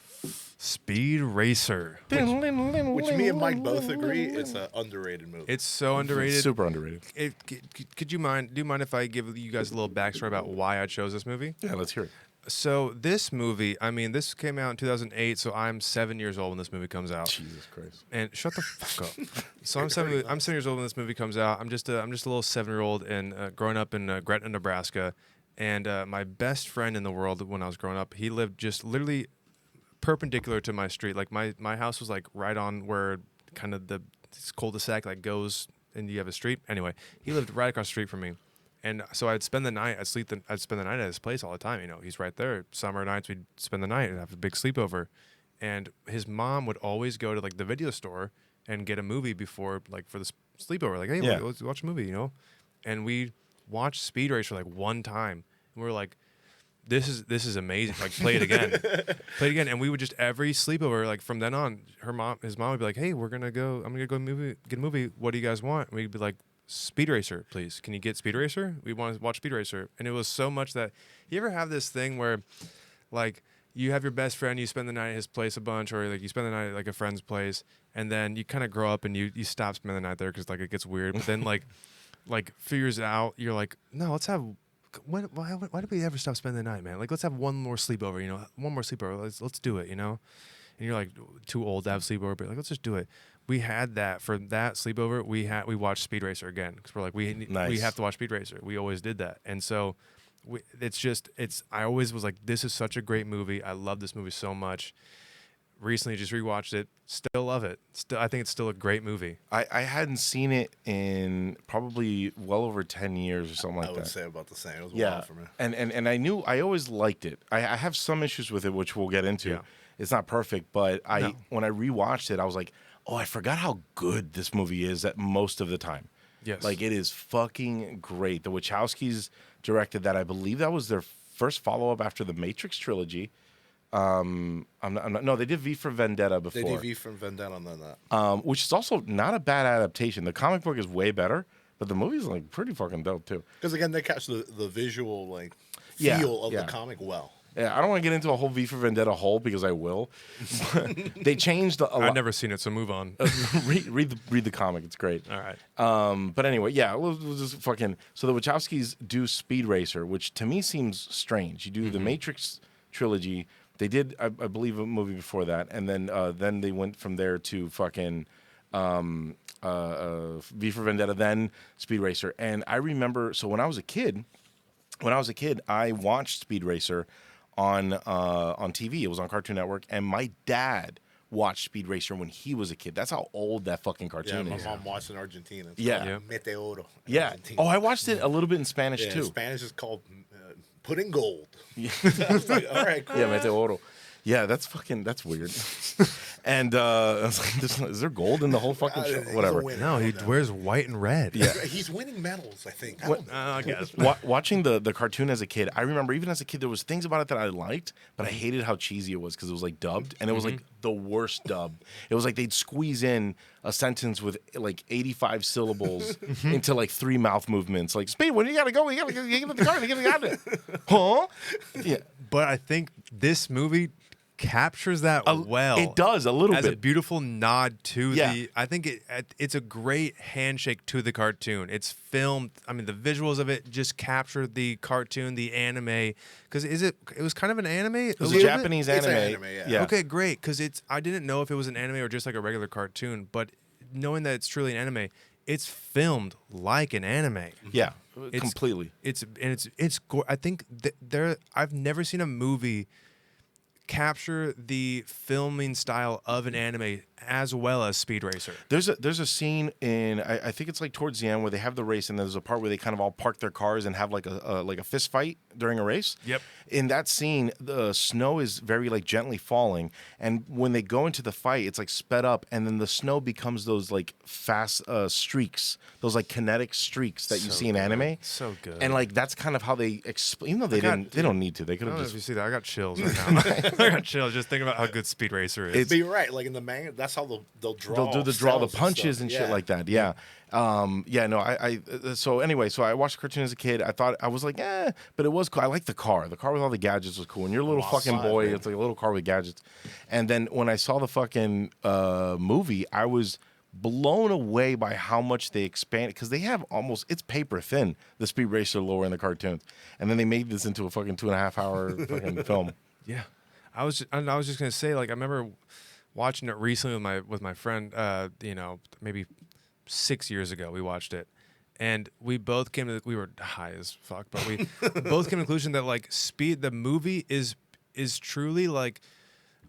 Speed Racer. Which me and Mike both agree it's an underrated movie. It's so underrated. Super underrated. Do you mind if I give you guys a little backstory about why I chose this movie? Yeah, let's hear it. So this movie, I mean, this came out in 2008, so I'm 7 years old when this movie comes out. Jesus Christ. And shut the fuck up. So I'm 7 years old when this movie comes out. I'm just a little 7-year-old and growing up in Gretna, Nebraska. And my best friend in the world when I was growing up, he lived just literally perpendicular to my street. Like my house was like right on where kind of this cul-de-sac like goes and you have a street. Anyway, he lived right across the street from me. And so I'd spend the night, I'd spend the night at his place all the time. You know, he's right there. Summer nights, we'd spend the night and have a big sleepover. And his mom would always go to like the video store and get a movie before, like for the sleepover. Like, hey, let's watch a movie, you know? And we watched Speed Racer like one time. And we were like, this is amazing. Like, play it again. Play it again. And we would just every sleepover, like from then on, his mom would be like, hey, I'm gonna go get a movie. What do you guys want? And we'd be like, Speed Racer, please. Can you get Speed Racer? We want to watch Speed Racer. And it was so much that you ever have this thing where like you have your best friend, you spend the night at his place a bunch, or like you spend the night at like a friend's place, and then you kind of grow up and you stop spending the night there because like it gets weird. But then like figures it out, you're like, no, let's have why did we ever stop spending the night, man? Like let's have one more sleepover, you know, one more sleepover. Let's do it, you know. And you're like too old to have sleepover, but like let's just do it. We had that for that sleepover. We watched Speed Racer again because we're like we have to watch Speed Racer. We always did that, and so I always was like, this is such a great movie. I love this movie so much. Recently, just rewatched it. Still love it. I think it's still a great movie. I hadn't seen it in probably well over 10 years or something like that. I would say about the same. It was a while for me. And I always liked it. I have some issues with it, which we'll get into. Yeah. It's not perfect, but when I rewatched it, I was like, oh, I forgot how good this movie is at most of the time. Yes. Like, it is fucking great. The Wachowskis directed that. I believe that was their first follow-up after the Matrix trilogy. No, they did V for Vendetta before. They did V for Vendetta and then that. Which is also not a bad adaptation. The comic book is way better, but the movie's like pretty fucking dope, too. Because, again, they catch the visual, like, feel of the comic well. Yeah, I don't want to get into a whole V for Vendetta hole because I will. They changed a lot. I've never seen it, so move on. read the comic. It's great. All right. But anyway, yeah, we'll just fucking. So the Wachowskis do Speed Racer, which to me seems strange. You do the Matrix trilogy. They did, I believe, a movie before that, and then they went from there to fucking V for Vendetta, then Speed Racer. And I remember, so when I was a kid, I watched Speed Racer on TV. It was on Cartoon Network, and my dad watched Speed Racer when he was a kid. That's how old that fucking cartoon Yeah, is. my mom watched in Argentina. It's Yeah. called Meteoro. in Yeah. Argentina. Oh, I watched it a little bit in Spanish Yeah, too. Spanish is called Put in Gold. I was like, all right, cool. Yeah, Meteoro. Yeah, that's weird. And I was like, is there gold in the whole fucking show? He's a Whatever. winner. No, he No. wears white and red. Yeah. He's winning medals, I think. I What- don't know. I guess. Watching the cartoon as a kid, I remember even as a kid there was things about it that I liked, but I hated how cheesy it was because it was like dubbed, and it was like the worst dub. It was like they'd squeeze in a sentence with like 85 syllables into like 3 mouth movements. Like, Speed, when you gotta go, you gotta get the car, you gotta it. Huh? Yeah. But I think this movie captures that well. It does a little as a bit. beautiful nod to Yeah. the. I think it's a great handshake to the cartoon. It's filmed. I mean, the visuals of it just capture the cartoon, the anime. Because it was kind of an anime. It was a Japanese It's anime. anime, yeah. Okay, great. Because I didn't know if it was an anime or just like a regular cartoon. But knowing that it's truly an anime, it's filmed like an anime. Yeah, It's- completely. I think I've never seen a movie capture the filming style of an anime as well as Speed Racer. There's a scene in I think it's like towards the end where they have the race and there's a part where they kind of all park their cars and have like a fist fight during a race. Yep. In that scene, the snow is very like gently falling, and when they go into the fight, it's like sped up, and then the snow becomes those like fast streaks, those like kinetic streaks that you So see in good. anime. So good. And like that's kind of how they explain. Even though they don't need to. They could I don't have know just if you see that. I got chills right now. I got chills just thinking about how good Speed Racer is. But you're right. Like in the manga, that's how they'll draw. they'll do the styles and punches stuff. and shit like that. Yeah. So anyway, so I watched the cartoon as a kid. I was like, but it was cool. I liked the car. The car with all the gadgets was cool. And you're a little fucking Outside, boy. man. It's like a little car with gadgets. And then when I saw the fucking movie, I was blown away by how much they expanded, because they have it's paper thin, the Speed Racer lore in the cartoons. And then they made this into a fucking 2.5 hour fucking film. Yeah, I was just gonna say, like, I remember watching it recently with my friend. Maybe 6 years ago we watched it, and we both we were high as fuck, but we both came to the conclusion that like the movie is truly like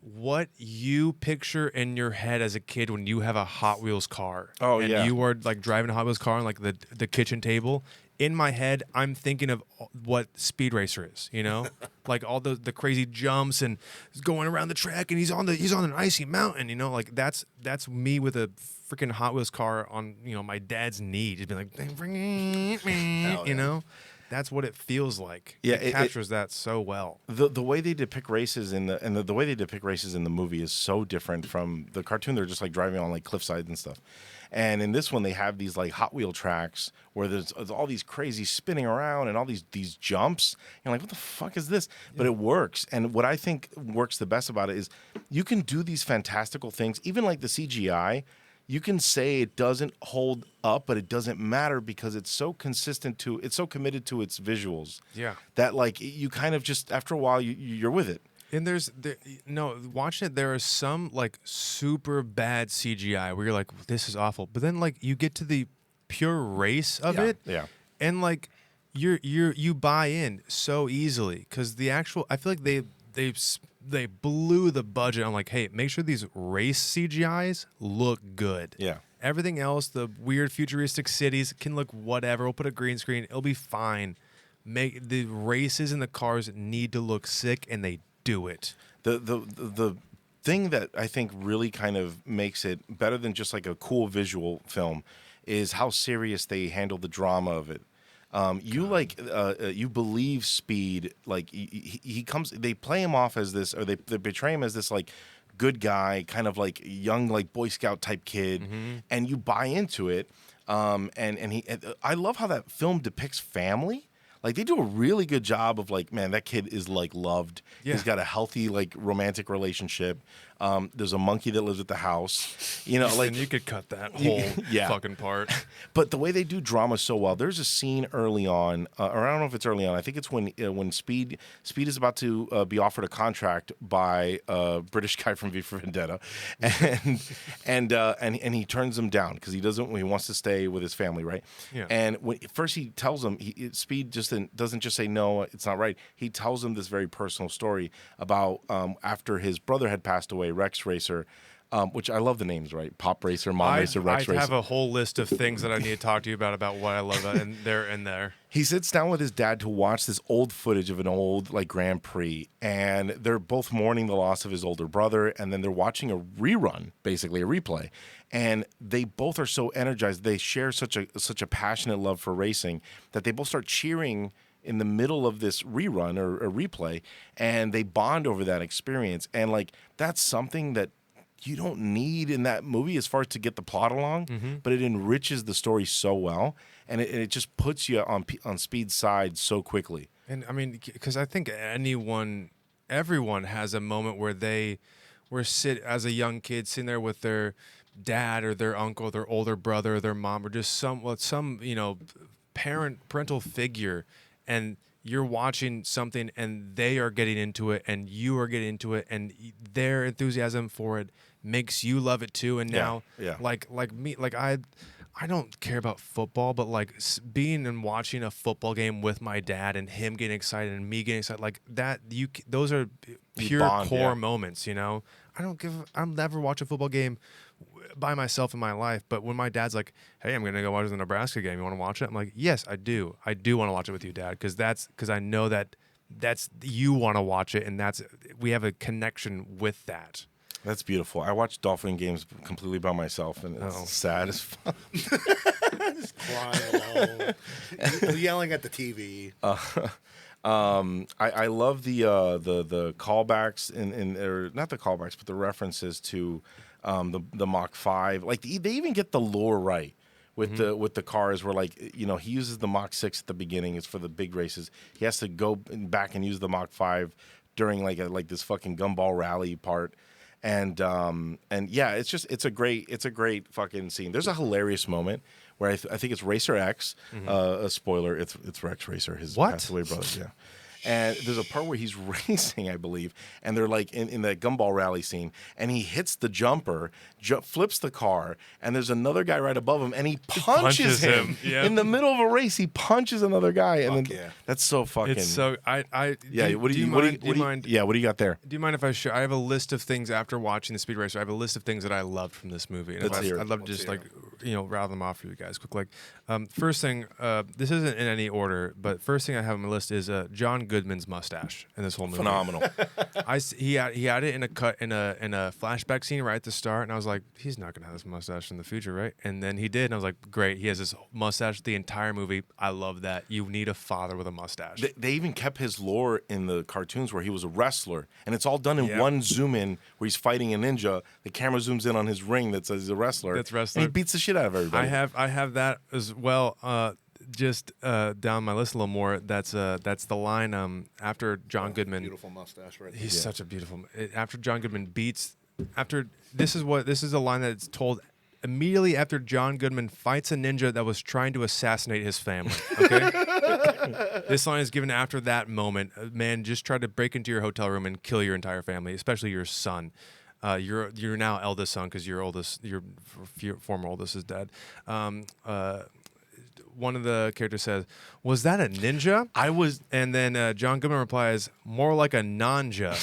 what you picture in your head as a kid when you have a Hot Wheels car. Oh, and yeah. you are like driving a Hot Wheels car on like the kitchen table. In my head, I'm thinking of what Speed Racer is, like all the crazy jumps and going around the track, and he's on an icy mountain, like that's me with a freaking Hot Wheels car on my dad's knee, just being like, that's what it feels like. Yeah, it captures that so well. The way they depict races the way they depict races in the movie is so different from the cartoon. They're just like driving on like cliffsides and stuff. And in this one, they have these like Hot Wheel tracks where there's all these crazy spinning around and all these jumps. You're like, what the fuck is this? But it works. And what I think works the best about it is you can do these fantastical things, even like the CGI. You can say it doesn't hold up, but it doesn't matter because it's so it's so committed to its visuals. Yeah. That like you kind of just after a while you're with it. And watching it, there is some like super bad CGI where you're like, this is awful. But then like you get to the pure race of it, Yeah. and like you buy in so easily because I feel like they blew the budget on like, hey, make sure these race CGIs look good. Yeah. Everything else, the weird futuristic cities can look whatever. We'll put a green screen. It'll be fine. Make the races and the cars need to look sick, and they do it. The thing that I think really kind of makes it better than just like a cool visual film is how serious they handle the drama of it. You believe Speed, like he comes, they play him off as this, or they portray him as this like good guy, kind of like young like Boy Scout type kid, and you buy into it. I love how that film depicts family. Like they do a really good job of like, man, that kid is like loved. Yeah. He's got a healthy like romantic relationship. There's a monkey that lives at the house. Like And you could cut that whole Yeah. fucking part. But the way they do drama so well, there's a scene early on, or I don't know if it's early on. I think it's when Speed is about to be offered a contract by a British guy from V for Vendetta, and he turns him down because he wants to stay with his family, right? Yeah. And first he tells him, Speed just doesn't just say no, it's not right. He tells him this very personal story about after his brother had passed away, Rex Racer. which I love the names, right? Pop Racer, Mom Racer, Rex I Racer. have a whole list of things that I need to talk to you about what I love and there. He sits down with his dad to watch this old footage of an old like Grand Prix, and they're both mourning the loss of his older brother, and then they're watching a rerun, basically a replay, and they both are so energized. They share such a passionate love for racing that they both start cheering in the middle of this rerun or a replay, and they bond over that experience. And like that's something that you don't need in that movie as far as to get the plot along, but it enriches the story so well, and it just puts you on Speed's side so quickly. And I mean, because I think everyone has a moment where they sit as a young kid sitting there with their dad or their uncle, their older brother, their mom, or just some parental figure, and you're watching something and they are getting into it and you are getting into it, and their enthusiasm for it makes you love it too. And now, like me, like I don't care about football, but like being and watching a football game with my dad and him getting excited and me getting excited, like that, those are pure core moments, I'll never watch a football game by myself in my life, but when my dad's like, "Hey, I'm gonna go watch the Nebraska game. You want to watch it?" I'm like, "Yes, I do. I do want to watch it with you, Dad, because I know that's you want to watch it, and we have a connection with that." That's beautiful. I watch Dolphin games completely by myself, and it's sad as fuck. Just crying alone, yelling at the TV. I love the callbacks or not the callbacks, but the references to the Mach 5. Like they even get the lore right with the cars. Where like he uses the Mach 6 at the beginning. It's for the big races. He has to go back and use the Mach 5 during like this fucking gumball rally part. And yeah, it's a great fucking scene. There's a hilarious moment where I think it's Racer X. A spoiler, it's Rex Racer, his passed away brother. Yeah. And there's a part where he's racing, I believe, and they're like in that gumball rally scene, and he hits the jumper, flips the car, and there's another guy right above him, and he punches him. Yep. In the middle of a race. He punches another guy, and that's so fucking. It's so yeah. What do you mind? Yeah. What do you got there? Do you mind if I share? I have a list of things after watching the Speed Racer. I have a list of things that I loved from this movie, and I'd love to just rattle them off for you guys quick. Like, first thing, this isn't in any order, but first thing I have on my list is John Goodman's mustache in this whole movie. Phenomenal. He had it in a cut in a flashback scene right at the start, and I was like, he's not gonna have this mustache in the future, right? And then he did, and I was like, great, he has this mustache the entire movie. I love that. You need a father with a mustache. They even kept his lore in the cartoons where he was a wrestler, and it's all done in one zoom in where he's fighting a ninja. The camera zooms in on his ring that says he's a wrestler. That's wrestler. And he beats the shit out of everybody. I have that as well. Just down my list a little more. That's the line after John Goodman. Beautiful mustache, right? He's such a beautiful. After John Goodman this is a line that's told immediately after John Goodman fights a ninja that was trying to assassinate his family. Okay, this line is given after that moment. A man just tried to break into your hotel room and kill your entire family, especially your son. You're now eldest son because your former oldest is dead. One of the characters says, "Was that a ninja?" And then John Goodman replies, "More like a nanja."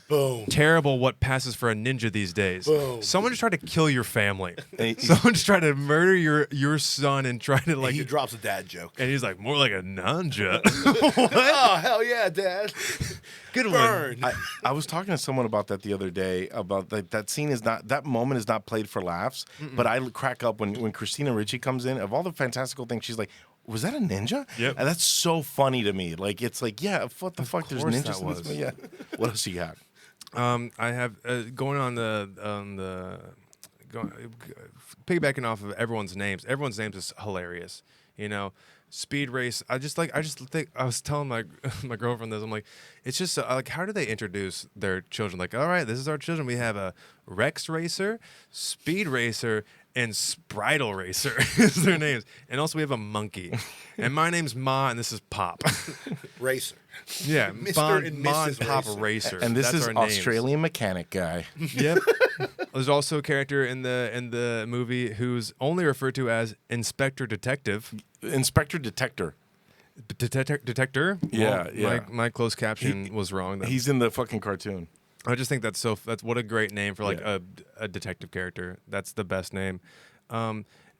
Boom. Terrible what passes for a ninja these days. Boom. Someone just tried to kill your family. Someone just tried to murder your son and try to like. He drops a dad joke. And he's like, "More like a nanja." What? Oh, hell yeah, Dad. Good Burn. one. I was talking to someone about that the other day, about that scene that moment is not played for laughs, but I crack up when Christina Ricci comes in. Of all the fantastical things, she's like, "Was that a ninja?" Yep. And that's so funny to me. Like, it's like, yeah, what the fuck? There's ninjas in this movie. Yeah. What else you got? I have going on piggybacking off of everyone's names. Everyone's names is hilarious. Speed Race. I just think I was telling my girlfriend this. I'm like, it's just like, how do they introduce their children? Like, all right, this is our children. We have a Rex Racer, Speed Racer, and Spritle Racer is their names. And also we have a monkey. And my name's Ma, and this is Pop. Racer. Yeah, Mr. and Ma Mrs. and Pop Racer. Racer. And this That's is our names. Australian mechanic guy. Yep. There's also a character in the movie who's only referred to as Inspector Detective. Inspector Detector. Detector? Yeah, Well, yeah. My closed caption was wrong. Then. He's in the fucking cartoon. I just think that's what a great name for like a detective character. That's the best name.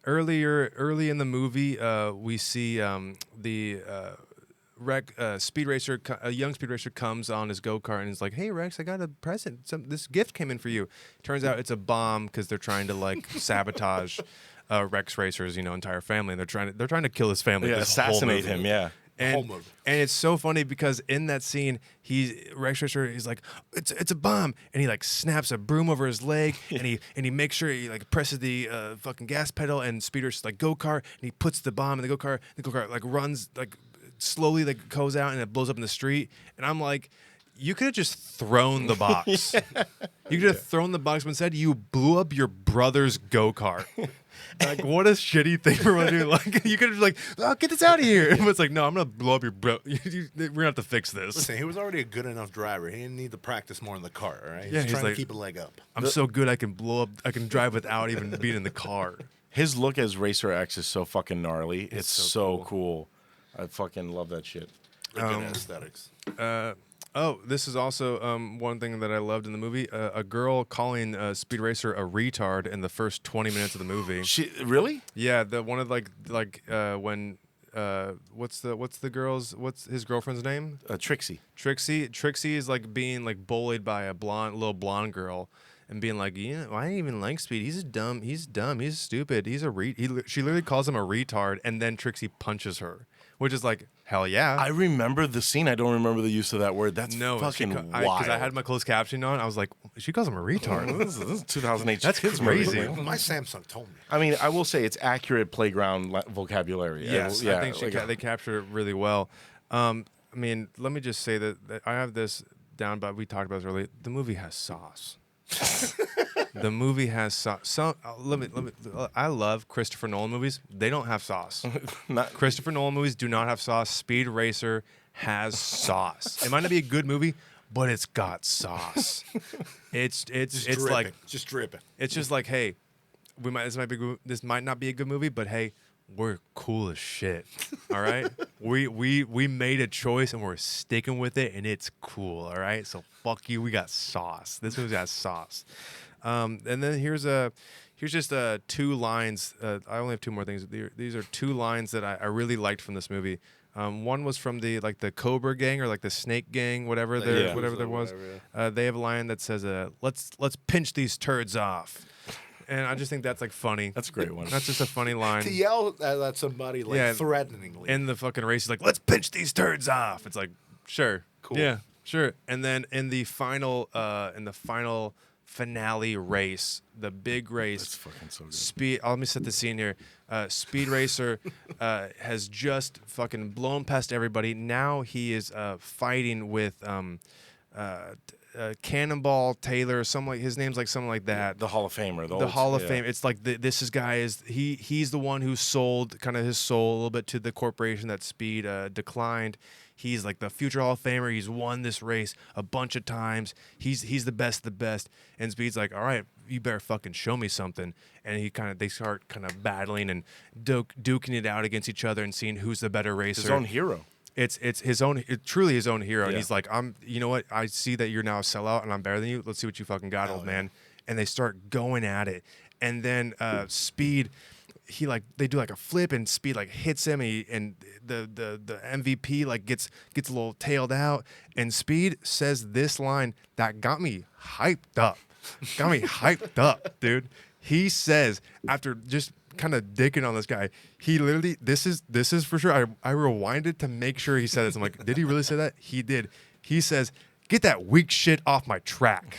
Early in the movie, we see Speed Racer, a young Speed Racer comes on his go-kart and is like, "Hey Rex, I got a present. This gift came in for you." Turns out it's a bomb because they're trying to like sabotage Rex Racer's entire family. And they're trying to kill his family. Yeah, this whole assassinate movie. him. Yeah. And it's so funny because in that scene, Rex Racer, he's like, it's a bomb, and he like snaps a broom over his leg, and he makes sure he like presses the fucking gas pedal, and Speed Racer's like go-kart, and he puts the bomb in the go-kart. The go-kart like runs like slowly like goes out and it blows up in the street, and I'm like, you could have just thrown the box. You could have thrown the box, but instead you blew up your brother's go-kart. Like, what a shitty thing for one to do. Like, you could have like, oh, get this out of here. But it's like, no, I'm gonna blow up your bro. We're gonna have to fix this. Listen, he was already a good enough driver. He didn't need to practice more in the car. All right, Yeah, he's trying like, to keep a leg up. I'm so good, I can blow up. I can drive without even being in the car. His look as Racer X is so fucking gnarly. It's so so cool. I fucking love that shit. Good aesthetics. Oh, this is also one thing that I loved in the movie. A girl calling Speed Racer a retard in the first 20 minutes of the movie. She really? Yeah, the one of when what's his girlfriend's name? Trixie. Trixie is like being like bullied by a little blonde girl. And being like, I didn't even like Speed. He's dumb. He's stupid. She literally calls him a retard, and then Trixie punches her, which is like, hell yeah. I remember the scene. I don't remember the use of that word. That's fucking wild. Because I had my closed caption on. I was like, she calls him a retard. This is 2008. That's kids crazy. movie. My Samsung told me. I mean, I will say it's accurate playground vocabulary. Yes, I think they captured it really well. I mean, let me just say that I have this down, but we talked about this earlier. The movie has sauce. The movie has sauce. I love Christopher Nolan movies. They don't have sauce. Christopher Nolan movies do not have sauce. Speed Racer has sauce. It might not be a good movie, but it's got sauce. It's like just dripping. It's just like, hey, this might not be a good movie, but hey, we're cool as shit. All right, we made a choice and we're sticking with it, and it's cool. All right, so fuck you. We got sauce. This movie has sauce. And then here's just two lines. I only have two more things. These are two lines that I really liked from this movie. One was from the Cobra Gang or like the Snake Gang, whatever there was. They have a line that says, "Let's pinch these turds off." And I just think that's like funny. That's a great one. That's just a funny line. To yell at somebody threateningly. In the fucking race, he's like, "Let's pinch these turds off." It's like, sure, cool, yeah, sure. And then in the final finale race, the big race. That's fucking so good. Speed. Let me set the scene here. Speed Racer has just fucking blown past everybody. Now he is fighting with Cannonball Taylor, his name's like something like that. The Hall of Famer. The Hall of Fame. It's like he's the one who sold kind of his soul a little bit to the corporation that Speed declined. He's like the future Hall of Famer. He's won this race a bunch of times. He's the best of the best. And Speed's like, all right, you better fucking show me something. And they start kind of battling and duking it out against each other and seeing who's the better racer. His own hero. It's truly his own hero. Yeah. And he's like, you know what? I see that you're now a sellout and I'm better than you. Let's see what you fucking got, old man. And they start going at it. And then Speed, they do like a flip and Speed like hits him and the MVP like gets a little tailed out. And Speed says this line that got me hyped up. Dude. He says, after just kind of dicking on this guy, he literally, this is for sure. I rewinded to make sure he said this. I'm like, did he really say that? He did. He says, "Get that weak shit off my track."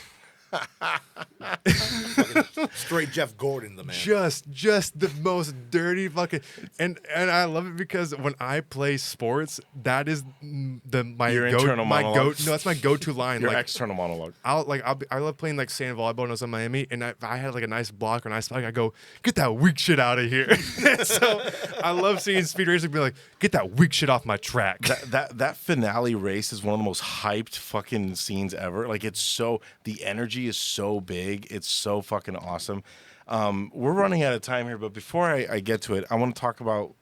Straight Jeff Gordon, the man. Just the most dirty fucking, and I love it because when I play sports, that is internal monologue. That's my go-to line. Your external monologue. I love playing like sand volleyball when I was in Miami, and if I had like a nice block or a nice spike, I go, "Get that weak shit out of here." So I love seeing Speed Racer be like, "Get that weak shit off my track." That finale race is one of the most hyped fucking scenes ever. Like the energy is so big. It's so fucking awesome. We're running out of time here, but before I get to it, I want to talk about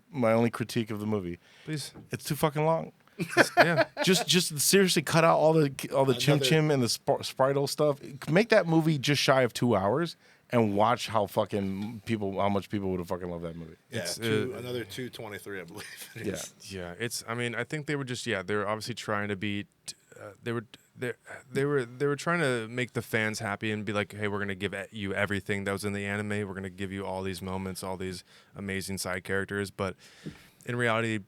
my only critique of the movie. Please. It's too fucking long. Yeah. Just seriously cut out all the chim chim and the spritle stuff. Make that movie just shy of 2 hours and watch how much people would have fucking loved that movie. Yeah, another 223, I believe. It is. Yeah. I mean, I think they were just they were obviously trying to be they were trying to make the fans happy and be like, hey, we're gonna give you everything that was in the anime. We're gonna give you all these moments, all these amazing side characters. But in reality,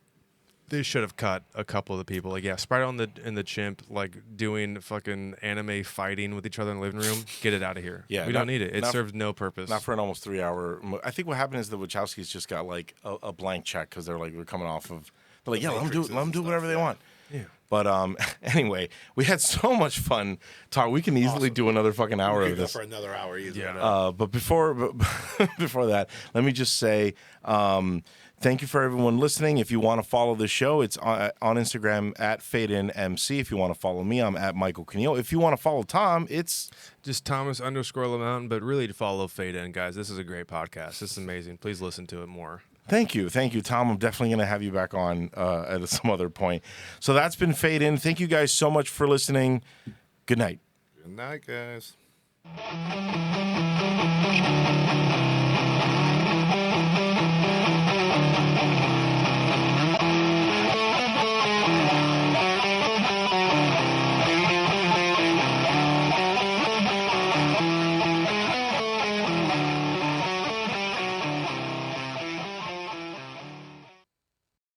they should have cut a couple of the people. Like, yeah, Sprite and the chimp, like, doing fucking anime fighting with each other in the living room. Get it out of here. Yeah, we don't need it. It serves no purpose. Not for an almost 3 hour. I think what happened is the Wachowskis just got like a blank check because they're coming off of. They're like, yeah, let them do whatever they want. Yeah. But anyway, we had so much fun talk. We can easily do another fucking hour of this for another hour easily. Yeah. But before that, let me just say thank you for everyone listening. If you want to follow the show, it's on Instagram at FadeInMC. If you want to follow me, I'm at Michael Keneal. If you want to follow Tom, it's just Thomas_LaMountain. But really, to follow Fade In, guys. This is a great podcast. This is amazing. Please listen to it more. Thank you, Tom. I'm definitely going to have you back on at some other point. So that's been Fade In. Thank you guys so much for listening. Good night. Good night, guys.